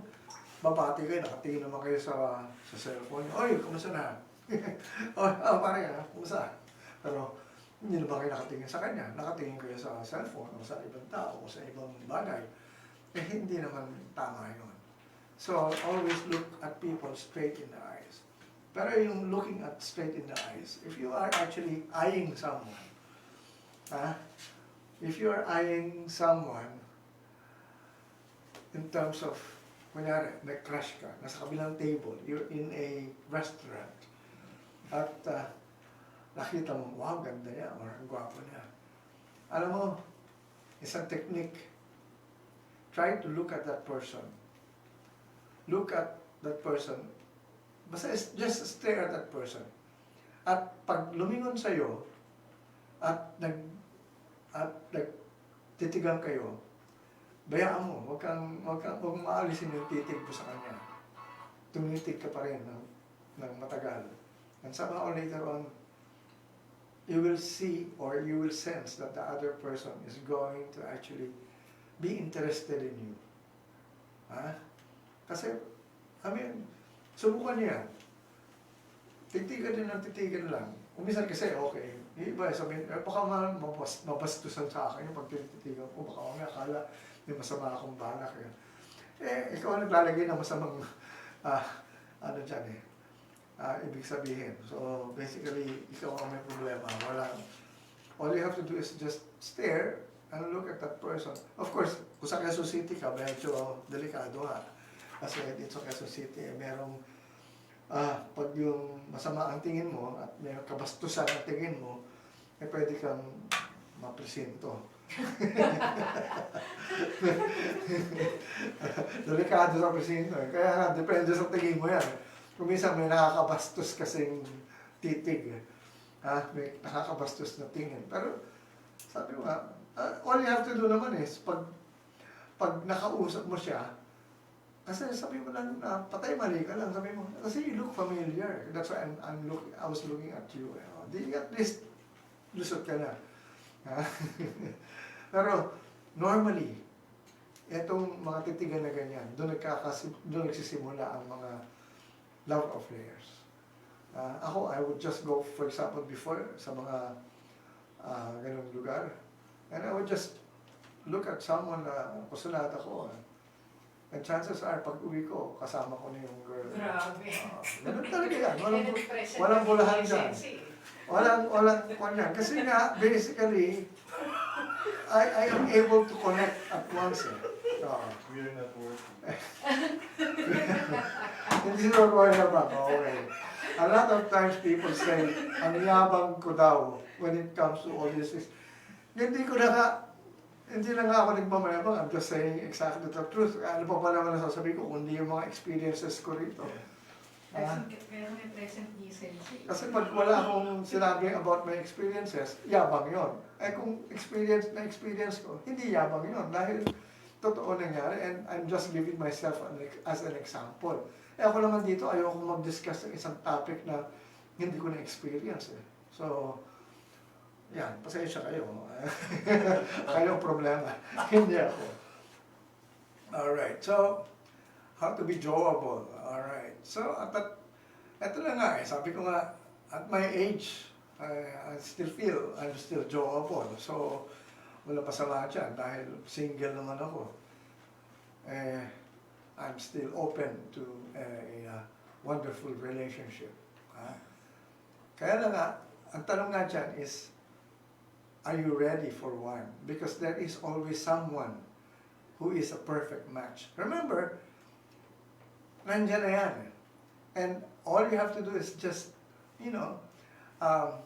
babati kayo, nakatingin naman kayo sa cellphone. Oy, kumusta na? Pare, kumusta? Pero hindi naman kayo nakatingin sa kanya. Nakatingin kayo sa cellphone o sa ibang tao o sa ibang bagay. Hindi naman tama yun. So, always look at people straight in the eyes. Pero yung looking at straight in the eyes, if you are actually eyeing someone, if you are eyeing someone in terms of, kunyari, may crush ka, nasa kabilang table, you're in a restaurant, at nakita mo, wow, ganda niya, or ang gwapo niya. Alam mo, isang technique, try to look at that person. Look at that person. Basta just stare at that person. At pag lumingon sa'yo, at nagtitigan kayo, bayaan mo, huwag maalisin yung titig mo sa kanya. Tumitig ka pa rin ng matagal. And somehow later on, you will see or you will sense that the other person is going to actually be interested in you. Kasi, I mean, subukan niya. Titigan din ng titigan lang. Umisan kasi, okay. Iba, sabihin, baka mabastusan sa akin yung pagtititigan ko. Baka may akala may masama akong balak. Ikaw ang naglalagay ng masamang, ibig sabihin. So, basically, ikaw ang may problema. All you have to do is just stare and look at that person. Of course, kung sa Quezon City ka, medyo delikado ha. Kasi dito sa Quezon City, merong, pag yung masama ang tingin mo at may kabastusan ang tingin mo, pwede kang mapresinto. Delikado sa presinto eh. Kaya nga, depende sa tingin mo yan. Kung minsan may nakakabastos kasing titig. May nakakabastos na tingin. Pero, sabi mo all you have to do naman is, pag nakausap mo siya, kasi sabi mo lang, patay mali ka lang, sabi mo, kasi you look familiar. That's why I was looking at you. Di at least, lusot ka na. Pero, normally, itong mga titigan na ganyan, doon nagsisimula ang mga love affairs. Ako, I would just go, for example, before, sa mga ganung lugar, and I would just look at someone na kusunat ako. And chances are, pag uwi ko, kasama ko na yung girl. Grabe. Ganun talaga yan. Walang bulahan dyan. Walang kanya. Kasi nga, basically, I am able to connect at once. We're not working. Hindi sila working about. Okay. A lot of times people say, ang yabang ko daw when it comes to all this. Hindi na nga ako nagmamayabang. I'm just saying exactly the truth. Ano pa ba naman nasasabi ko kundi yung mga experiences ko rito. Meron may present decency. Kasi pag wala akong sinabi about my experiences, yabang yon. Kung experience ko, hindi yabang yon. Dahil totoo nangyari and I'm just giving myself as an example. Ako naman dito, ayoko mag-discuss ng isang topic na hindi ko na-experience. So, yan, pasensya kayo. Kayo ang problema. Hindi ako. Alright, so, how to be Jowable. Alright, so, ito na nga sabi ko nga, at my age, I still feel I'm still Jowable. So, wala pa sama dyan dahil single naman ako. eh, I'm still open to wonderful relationship. Ha? Kaya lang nga, ang tanong nga dyan is, are you ready for one? Because there is always someone who is a perfect match. Remember, nandyan na yan. And all you have to do is just, you know, ano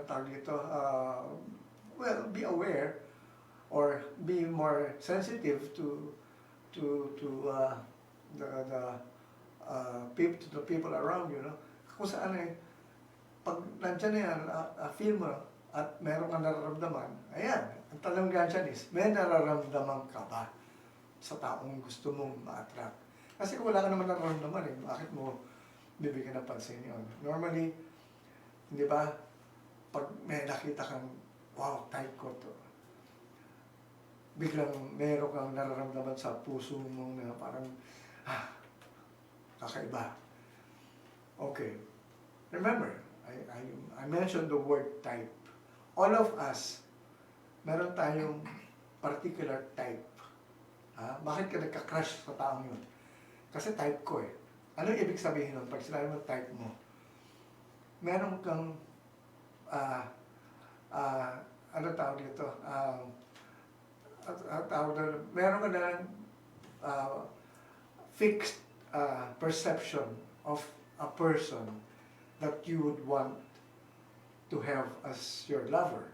tawag dito, well, be aware or be more sensitive to the people around you, no? Kung saan pag nandyan na yan, feel mo at meron kang nararamdaman, ayan, ang tanong dyan is, may nararamdaman ka ba sa taong gusto mong ma-attract? Kasi kung wala ka naman nararamdaman, bakit mo bibigyan ng pansin yun? Normally, hindi ba, pag may nakita kang, wow, type ko to, biglang meron kang nararamdaman sa puso mo na parang, kakaiba. Okay. Remember, I mentioned the word type. All of us, meron tayong particular type. Bakit ka nagka-crush sa taong yun? Kasi type ko eh. Ano ibig sabihin nun? Pag sinabi mo type mo, meron kang, ano tawag dito? Meron ka na fixed perception of a person that you would want to have as your lover.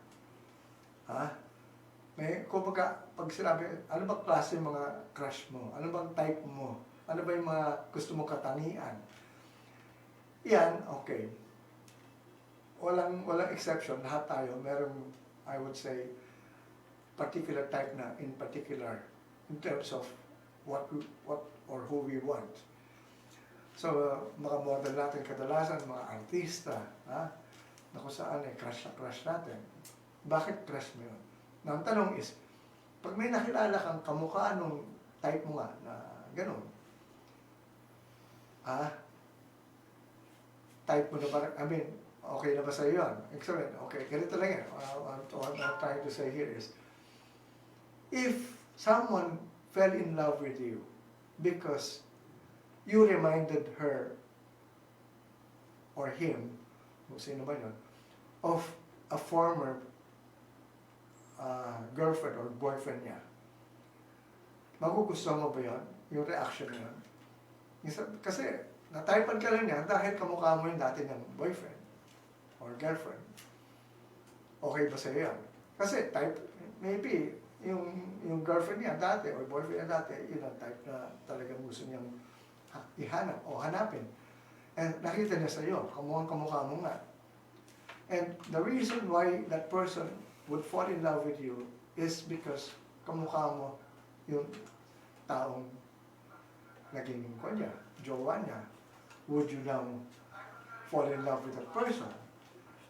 Kumbaga, pag sinabi, ano ba klase yung mga crush mo? Ano bang type mo? Ano ba yung mga gusto mo katangian? Yan, okay. Walang exception. Lahat tayo, merong, I would say, particular type na in particular in terms of what or who we want. So, mga model natin kadalasan, mga artista, na kung saan crush natin. Bakit crush mo yun? Now, ang tanong is, pag may nakilala kang kamukha nung type mo nga na gano'n, type mo na parang, okay na ba sa'yo yun? Excellent. Okay, ganito lang yan. What I'm trying to say here is, if someone fell in love with you because you reminded her or him, kung sino ba yun, of a former girlfriend or boyfriend niya, magugustuhan mo ba yun? Yung reaction niya? Kasi, na-typean ka lang niya dahil kamukha mo yung dati niyang boyfriend or girlfriend. Okay ba sa'yo yan? Kasi, maybe, yung girlfriend niya dati or boyfriend niya dati, yun ang type na talagang gusto niyang ihanap o hanapin. And nakita niya sa'yo, kamukha mo nga. And the reason why that person would fall in love with you is because kamukha mo yung taong naging niya, jowa niya. Would you now fall in love with that person?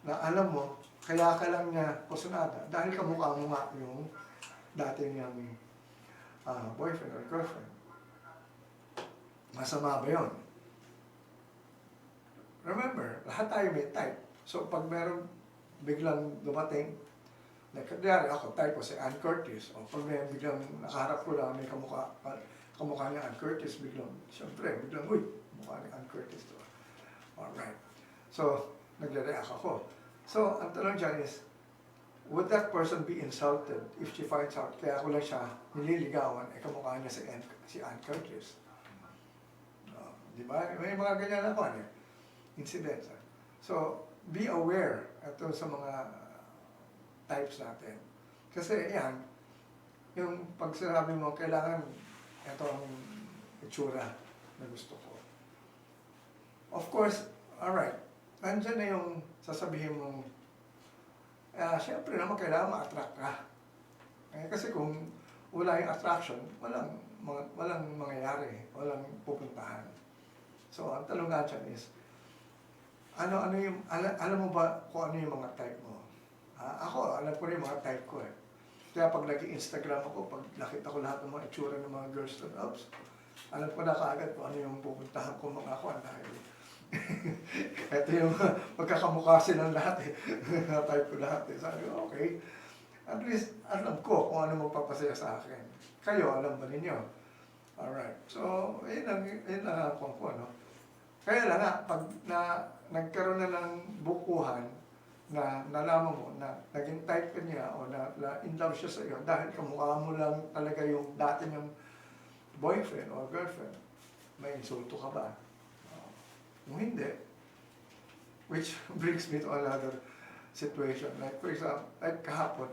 Na alam mo, kaya ka lang niya kusunada dahil kamukha mo nga yung dati niyang boyfriend or girlfriend. Masama ba yun? Remember, lahat tayo may type. So, pag meron biglang dumating, like, ako, type ko si Ann Curtis. O pag may biglang nakaharap ko lang, may kamukha niya Ann Curtis, biglang, siyempre, uy, mukha ni Ann Curtis to. Alright. So, nagre-react ako. So, ang tanong dyan is, would that person be insulted if she finds out, kaya ako lang siya nililigawan, kamukha niya si Ann Curtis? Di ba? May mga ganyan ako, incidents. So, be aware ito sa mga types natin. Kasi yan, yung pag sinabi mo, kailangan ito ang itsura na gusto ko. Of course, alright, nandyan na yung sasabihin mo, siyempre naman kailangan ma-attract ka. Kasi kung wala yung attraction, walang mangyayari, walang pupuntahan. So, ang tanong nga dyan is, alam mo ba kung ano yung mga type mo? Ako, alam ko rin yung mga type ko eh. Kaya pag nag-Instagram ako, pag nakita ko lahat ng mga itsura ng mga girls to ups, alam ko na kaagad kung ano yung pupuntahan ko mga kwan dahil ito yung magkakamukha silang lahat eh. Type ko lahat eh. Sabi ko, okay. At least, alam ko kung ano magpapasaya sa akin. Kayo, alam ba ninyo? Alright. So, yun ang ako, no? Kaya lang nga, pag nagkaroon na ng bukuhan, na nalaman mo na naging type ka niya o na in love siya sa iyo dahil kamukha mo lang talaga yung dati niyang boyfriend or girlfriend, may insulto ka ba? Kung hindi, which brings me to another situation. Like for example, like kahapon,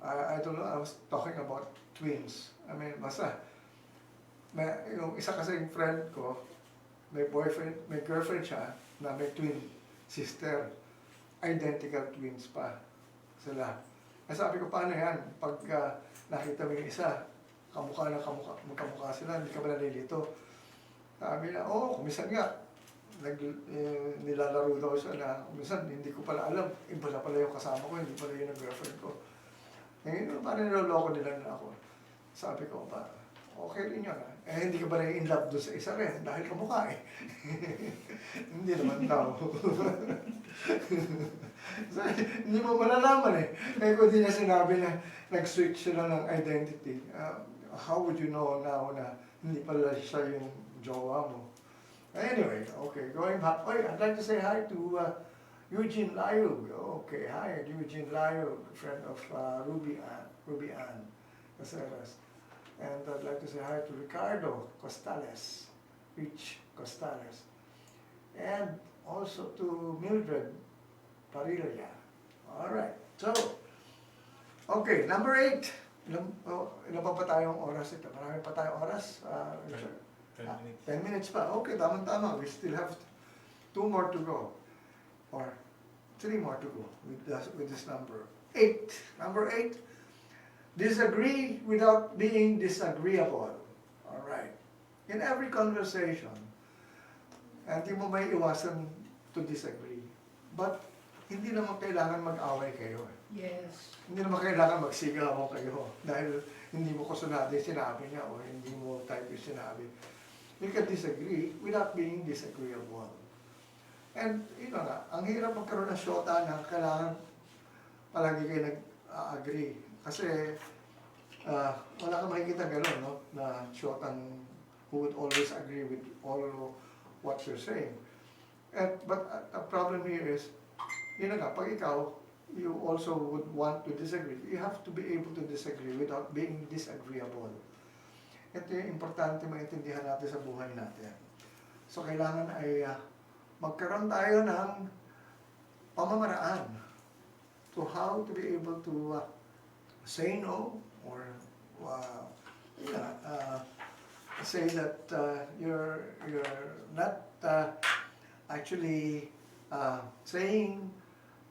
I don't know, I was talking about twins. I mean, basta, yung isa kasing friend ko, may boyfriend, may girlfriend siya na may twin sister. Identical twins pa sila. Kaya sabi ko, paano yan? Pag nakita mo yung isa, magkamukha sila, hindi ka ba nalilito? Sabi na, kumisan nga. Nilalaro daw siya na, kumisan, hindi ko pala alam. Iba na pala yung kasama ko, hindi pala yun ang girlfriend ko. Ngayon, paano niloloko nila na ako? Sabi ko, okay rin yun. Hindi ka ba na in love doon sa isa rin? Dahil kamukha eh. Hindi naman daw. So, hindi mo malalaman eh. Kaya ko din na sinabi na nag-switch sila ng identity. How would you know now na hindi pala siya yung jowa mo? Anyway, okay, going back. I'd like to say hi to Eugene Layug. Okay, hi, Eugene Layug, friend of Ruby Ann Caceres. And I'd like to say hi to Ricardo Costales, Rich Costales. And also to Mildred Parilla. Alright, so, okay, number 8. Ilan pa tayong oras ito? Marami pa tayong oras? Richard? 10 minutes. 10 minutes pa. Okay, tama-tama. We still have 2 more to go. Or 3 more to go with this number. 8. Number 8. Disagree without being disagreeable. Alright. In every conversation, hindi mo may iwasan to disagree. But, hindi naman kailangan mag-away kayo. Yes. Hindi naman kailangan magsigawan kayo dahil hindi mo kasunado yung sinabi niya o hindi mo type yung sinabi. You can disagree without being disagreeable. And, yun nga, ang hirap magkaroon ng syota na kailangan palagi kayo nag-agree. Kasi, wala kang makikita gano'n, no? Na syotang who would always agree with all what you're saying. But the problem here is, yun nga, pag ikaw, you also would want to disagree. You have to be able to disagree without being disagreeable. Ito yung importante maintindihan natin sa buhay natin. So, kailangan ay magkaroon tayo ng pamamaraan to how to be able to say no or say that you're not actually saying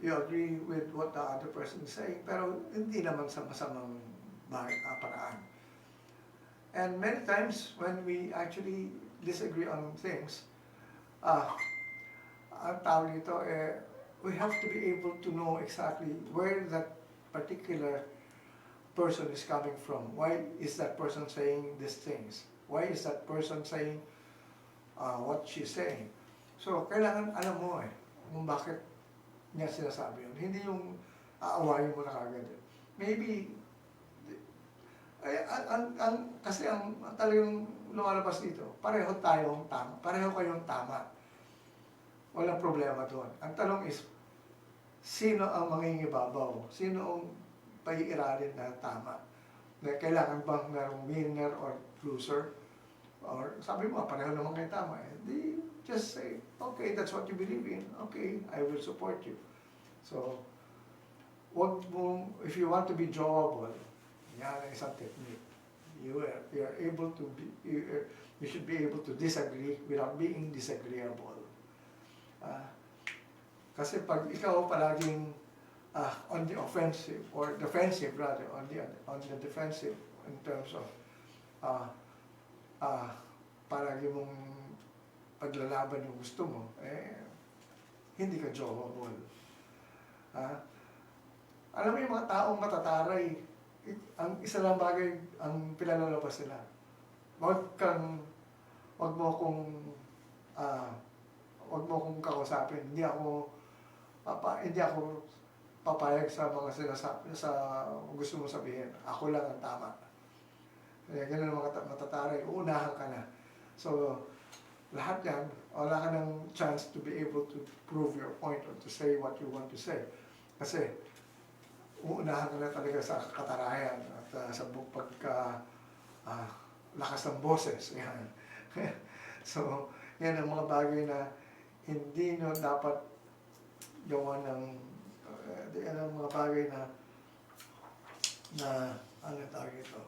you agree with what the other person is saying, pero hindi naman sa masamang paraan. And many times when we actually disagree on things, ang tawag dito, we have to be able to know exactly where that particular person is coming from. Why is that person saying these things? Why is that person saying what she's saying? So, kailangan alam mo kung bakit niya sinasabi yun. Hindi yung aawayin mo na kagad. Maybe, kasi ang talagang lumalabas dito, pareho tayong tama. Pareho kayong tama. Walang problema doon. Ang tanong is, sino ang mangingibabaw? Sino ang pag-iiralin na tama? Na kailangan bang merong winner or loser? Or sabi mo, pareho naman kayo tama. Di just say, okay, that's what you believe in. Okay, I will support you. So, wag mo, if you want to be jowable, yan ang isang technique. You are able to be, you should be able to disagree without being disagreeable. Kasi pag ikaw palaging on the offensive or defensive rather, on the defensive in terms of palagi mong paglalaban yung gusto mo, hindi ka jowable. Alam mo yung mga taong matataray, ang isa lang bagay ang pinalalabas nila. Wag mo kong kausapin. Hindi ako papayag sa mga sinasabi, sa gusto mo sabihin. Ako lang ang tama. Kaya ganun ang mga matataray, uunahan ka na. So, lahat yan, wala ka ng chance to be able to prove your point or to say what you want to say. Kasi, uunahan ka na talaga sa katarayan at sa pagka lakas ng boses. Yan. So, yan ang mga bagay na hindi nyo dapat gawa ng yan ang mga bagay na ano tawag ito,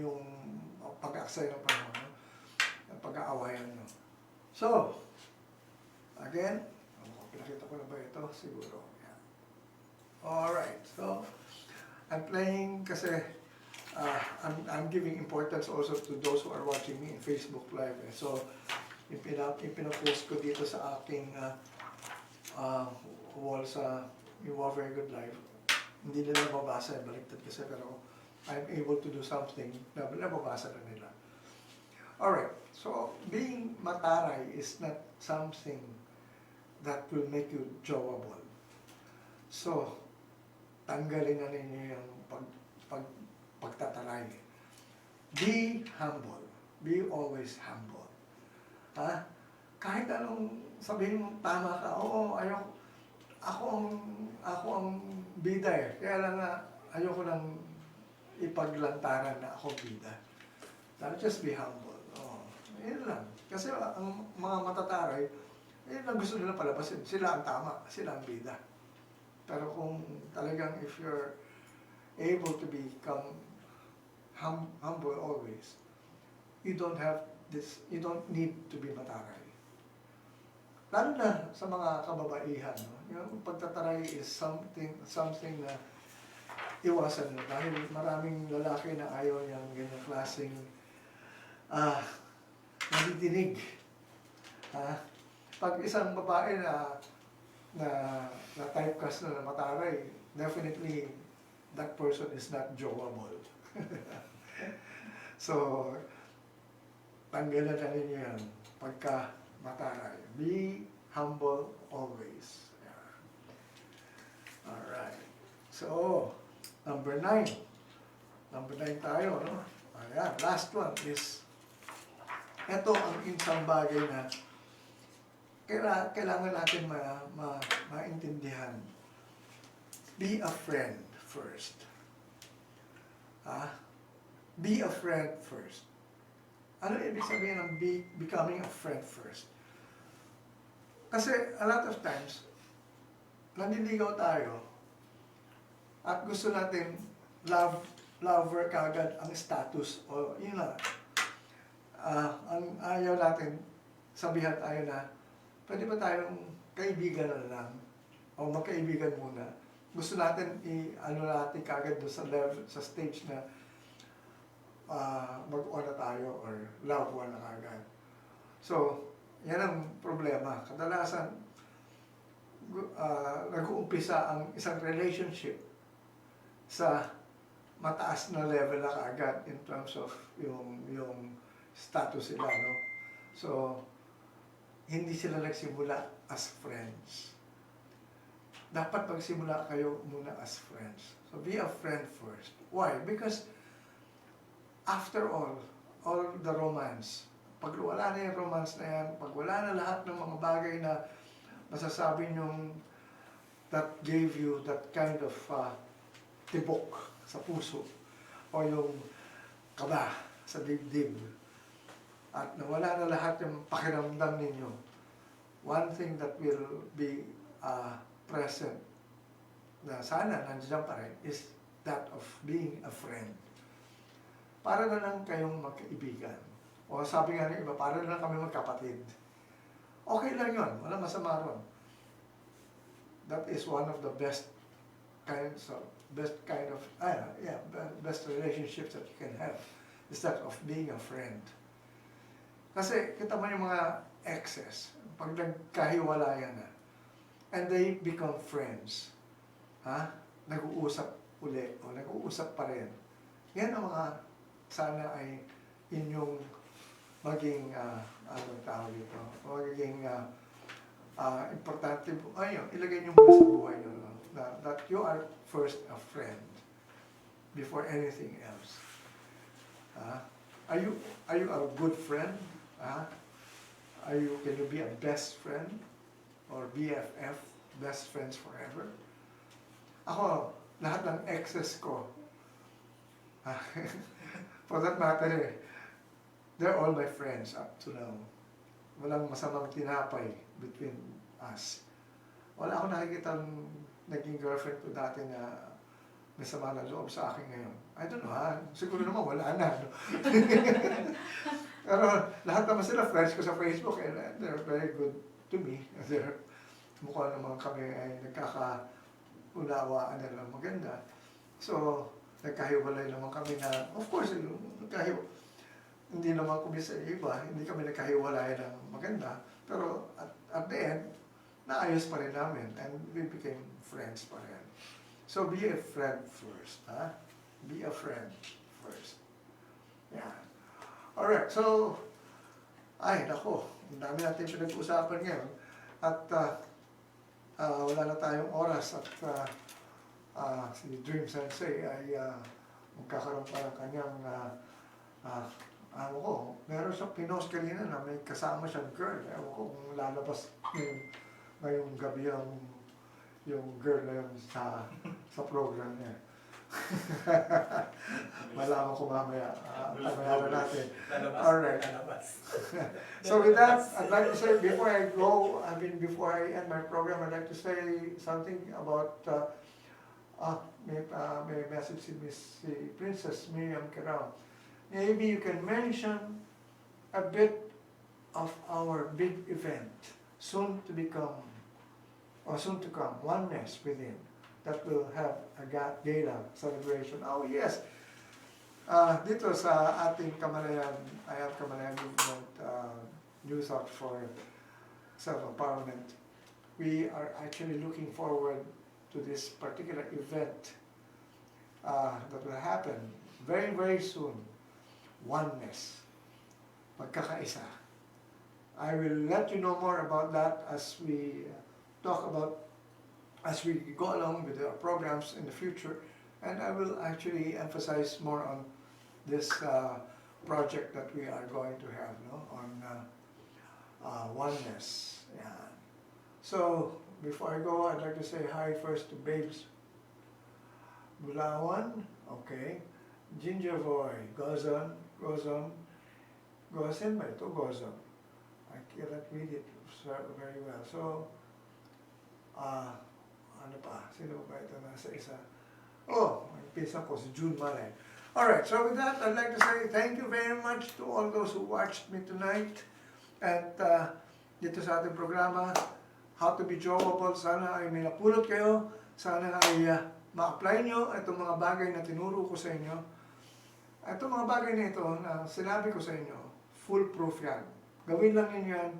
yung pag-aaksay ng panahon, no? Yung pag-aawayan nyo. So, again, pinakita ko na ba ito? Siguro. Yeah. Alright, so, I'm playing kasi I'm giving importance also to those who are watching me in Facebook Live. So, yung pinapost ko dito sa aking wall sa yung Very Good Live, hindi nila mabasa, baliktad kasi, pero I'm able to do something na nababasa na nila. Alright, so being mataray is not something that will make you jowable. So, tanggalin na ninyo yung pagtataray. Be humble. Be always humble. Ha? Kahit anong sabihin mo, tama ka, oo, ako ang bida eh. Kaya lang na, ayoko lang ipaglantaran na ako bida. Just be humble. Oh, yun lang. Kasi ang mga matataray, yun ang gusto nila palabasin. Sila ang tama, sila ang bida. Pero kung talagang if you're able to become humble always, you don't need to be mataray. Lalo na sa mga kababaihan, no? Yung pagtataray is something na iwasan nyo. Dahil maraming lalaki na ayaw niyang ganyang klaseng nadidinig. Pag isang babae na typecast na mataray, definitely that person is not jowable. So, tanggalan na ninyo yan pagka mataray. Be humble always. Yeah. Alright. So, number 9. Number 9 tayo, no? Ayan, last one is, ito ang isang bagay na kailangan natin maintindihan. Be a friend first. Be a friend first. Ano ibig sabihin ng becoming a friend first? Kasi a lot of times, nanliligaw tayo at gusto natin lover kagad ang status o yun lang. Ang ayaw natin, sabihan tayo na, pwede ba tayong kaibigan na lang o magkaibigan muna? Gusto natin natin kagad doon sa level, sa stage na mag-on na tayo or love one na kagad. So, yan ang problema. Kadalasan, nag-uumpisa ang isang relationship sa mataas na level na kagad in terms of yung status sila, no? So, hindi sila nagsimula as friends. Dapat magsimula kayo muna as friends. So, be a friend first. Why? Because after all the romance, pag wala na yung romance na yan, pag wala na lahat ng mga bagay na masasabi nyong that gave you that kind of tibok sa puso o yung kaba sa dibdib at nawala na lahat yung pakiramdam ninyo, one thing that will be present na sana nandiyan pa rin is that of being a friend. Para na lang kayong magkaibigan. O sabi nga ng iba, para na lang kami magkapatid. Okay lang yun, walang masama ron. That is one of the best relationships that you can have, is that of being a friend. Kasi kita mo yung mga exes, pag nagkahiwalayan na, and they become friends, nag-uusap uli, o nag-uusap pa rin. Yan ang mga sana ay inyong maging, anong tawag ito, magiging importante po, ayun, ilagay niyo muna sa buhay niyo, no? That you are first a friend before anything else. Are you a good friend? Can you be a best friend? Or BFF, best friends forever? Ako, lahat ng exes ko, for that matter, they're all my friends up to now. Walang masamang tinapay between us. Wala akong nakikita naging girlfriend ko dati na may sama ng loob sa akin ngayon. I don't know siguro naman wala na. No? Pero lahat naman sila friends ko sa Facebook and they're very good to me. They're, mukha naman kami ay nagkakaunawaan na lang maganda. So, nagkahiwalay naman kami na, of course, hindi naman kami sa iba, hindi kami nagkahiwalay ng maganda. Pero at the end, naayos pa rin namin and we became friends pa rin. So be a friend first, Be a friend first. Yeah. Alright, so, nako, ang dami natin pinag-usapan ngayon. At wala na tayong oras at si Dream Sensei ay magkakaroon pa ng kanyang meron siyang pinost kanina na may kasama siyang girl. Ewan ko kung lalabas ngayong gabi yung girl na yun sa program niya. Malaman ko mamaya. Pamayaran natin. Alright. So with that, I'd like to say before I go, before I end my program, I'd like to say something about may message si Princess Miriam Kerao. Maybe you can mention a bit of our big event soon to come, Oneness Within, that will have a gala celebration. Oh yes, dito sa ating Kamalayan, I have Kamalayan Movement Youth Out for Self-Empowerment. We are actually looking forward to this particular event that will happen very, very soon. Oneness. Magkakaisa. I will let you know more about that as we as we go along with our programs in the future, and I will actually emphasize more on this project that we are going to have, on oneness. Yeah. So before I go, I'd like to say hi first to Babes Bulawan, okay, Ginger Boy, Gozon ba ito? Gozon. I cannot read it very well. So, ano pa? Sino ba ito nasa isa? Oh, ang pisa ko, si June Malay. Alright, so with that, I'd like to say thank you very much to all those who watched me tonight. At dito sa ating programa, How to be Jowable, sana ay may napulot kayo. Sana ay ma-apply nyo itong mga bagay na tinuro ko sa inyo. Itong mga bagay na ito na sinabi ko sa inyo, foolproof yan. Gawin lang yun yan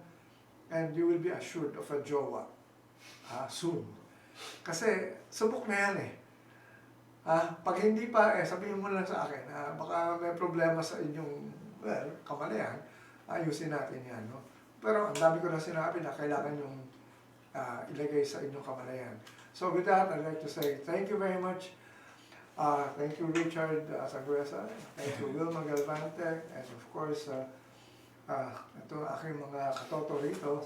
and you will be assured of a jowa soon. Kasi subok na yan pag hindi pa, sabihin mo lang sa akin, baka may problema sa inyong kamalayan, ayusin natin yan. No? Pero ang dami ko na sinabi na kailangan yung ilagay sa inyong kamalayan. So with that, I'd like to say thank you very much. Thank you, Richard Sagruesa. Thank you, Wilma Galvante. And of course, ito aking mga katoto rito,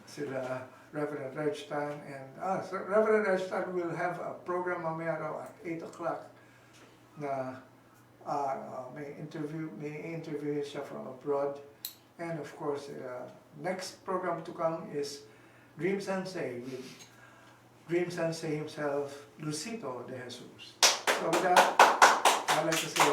sila Reverend Reg Tan. And so Reverend Reg Tan will have a program mamaya raw at 8 o'clock na may interview siya from abroad. And of course, next program to come is Dream Sensei with Dream Sensei himself, Lucito de Jesus. So with that, I'd like to say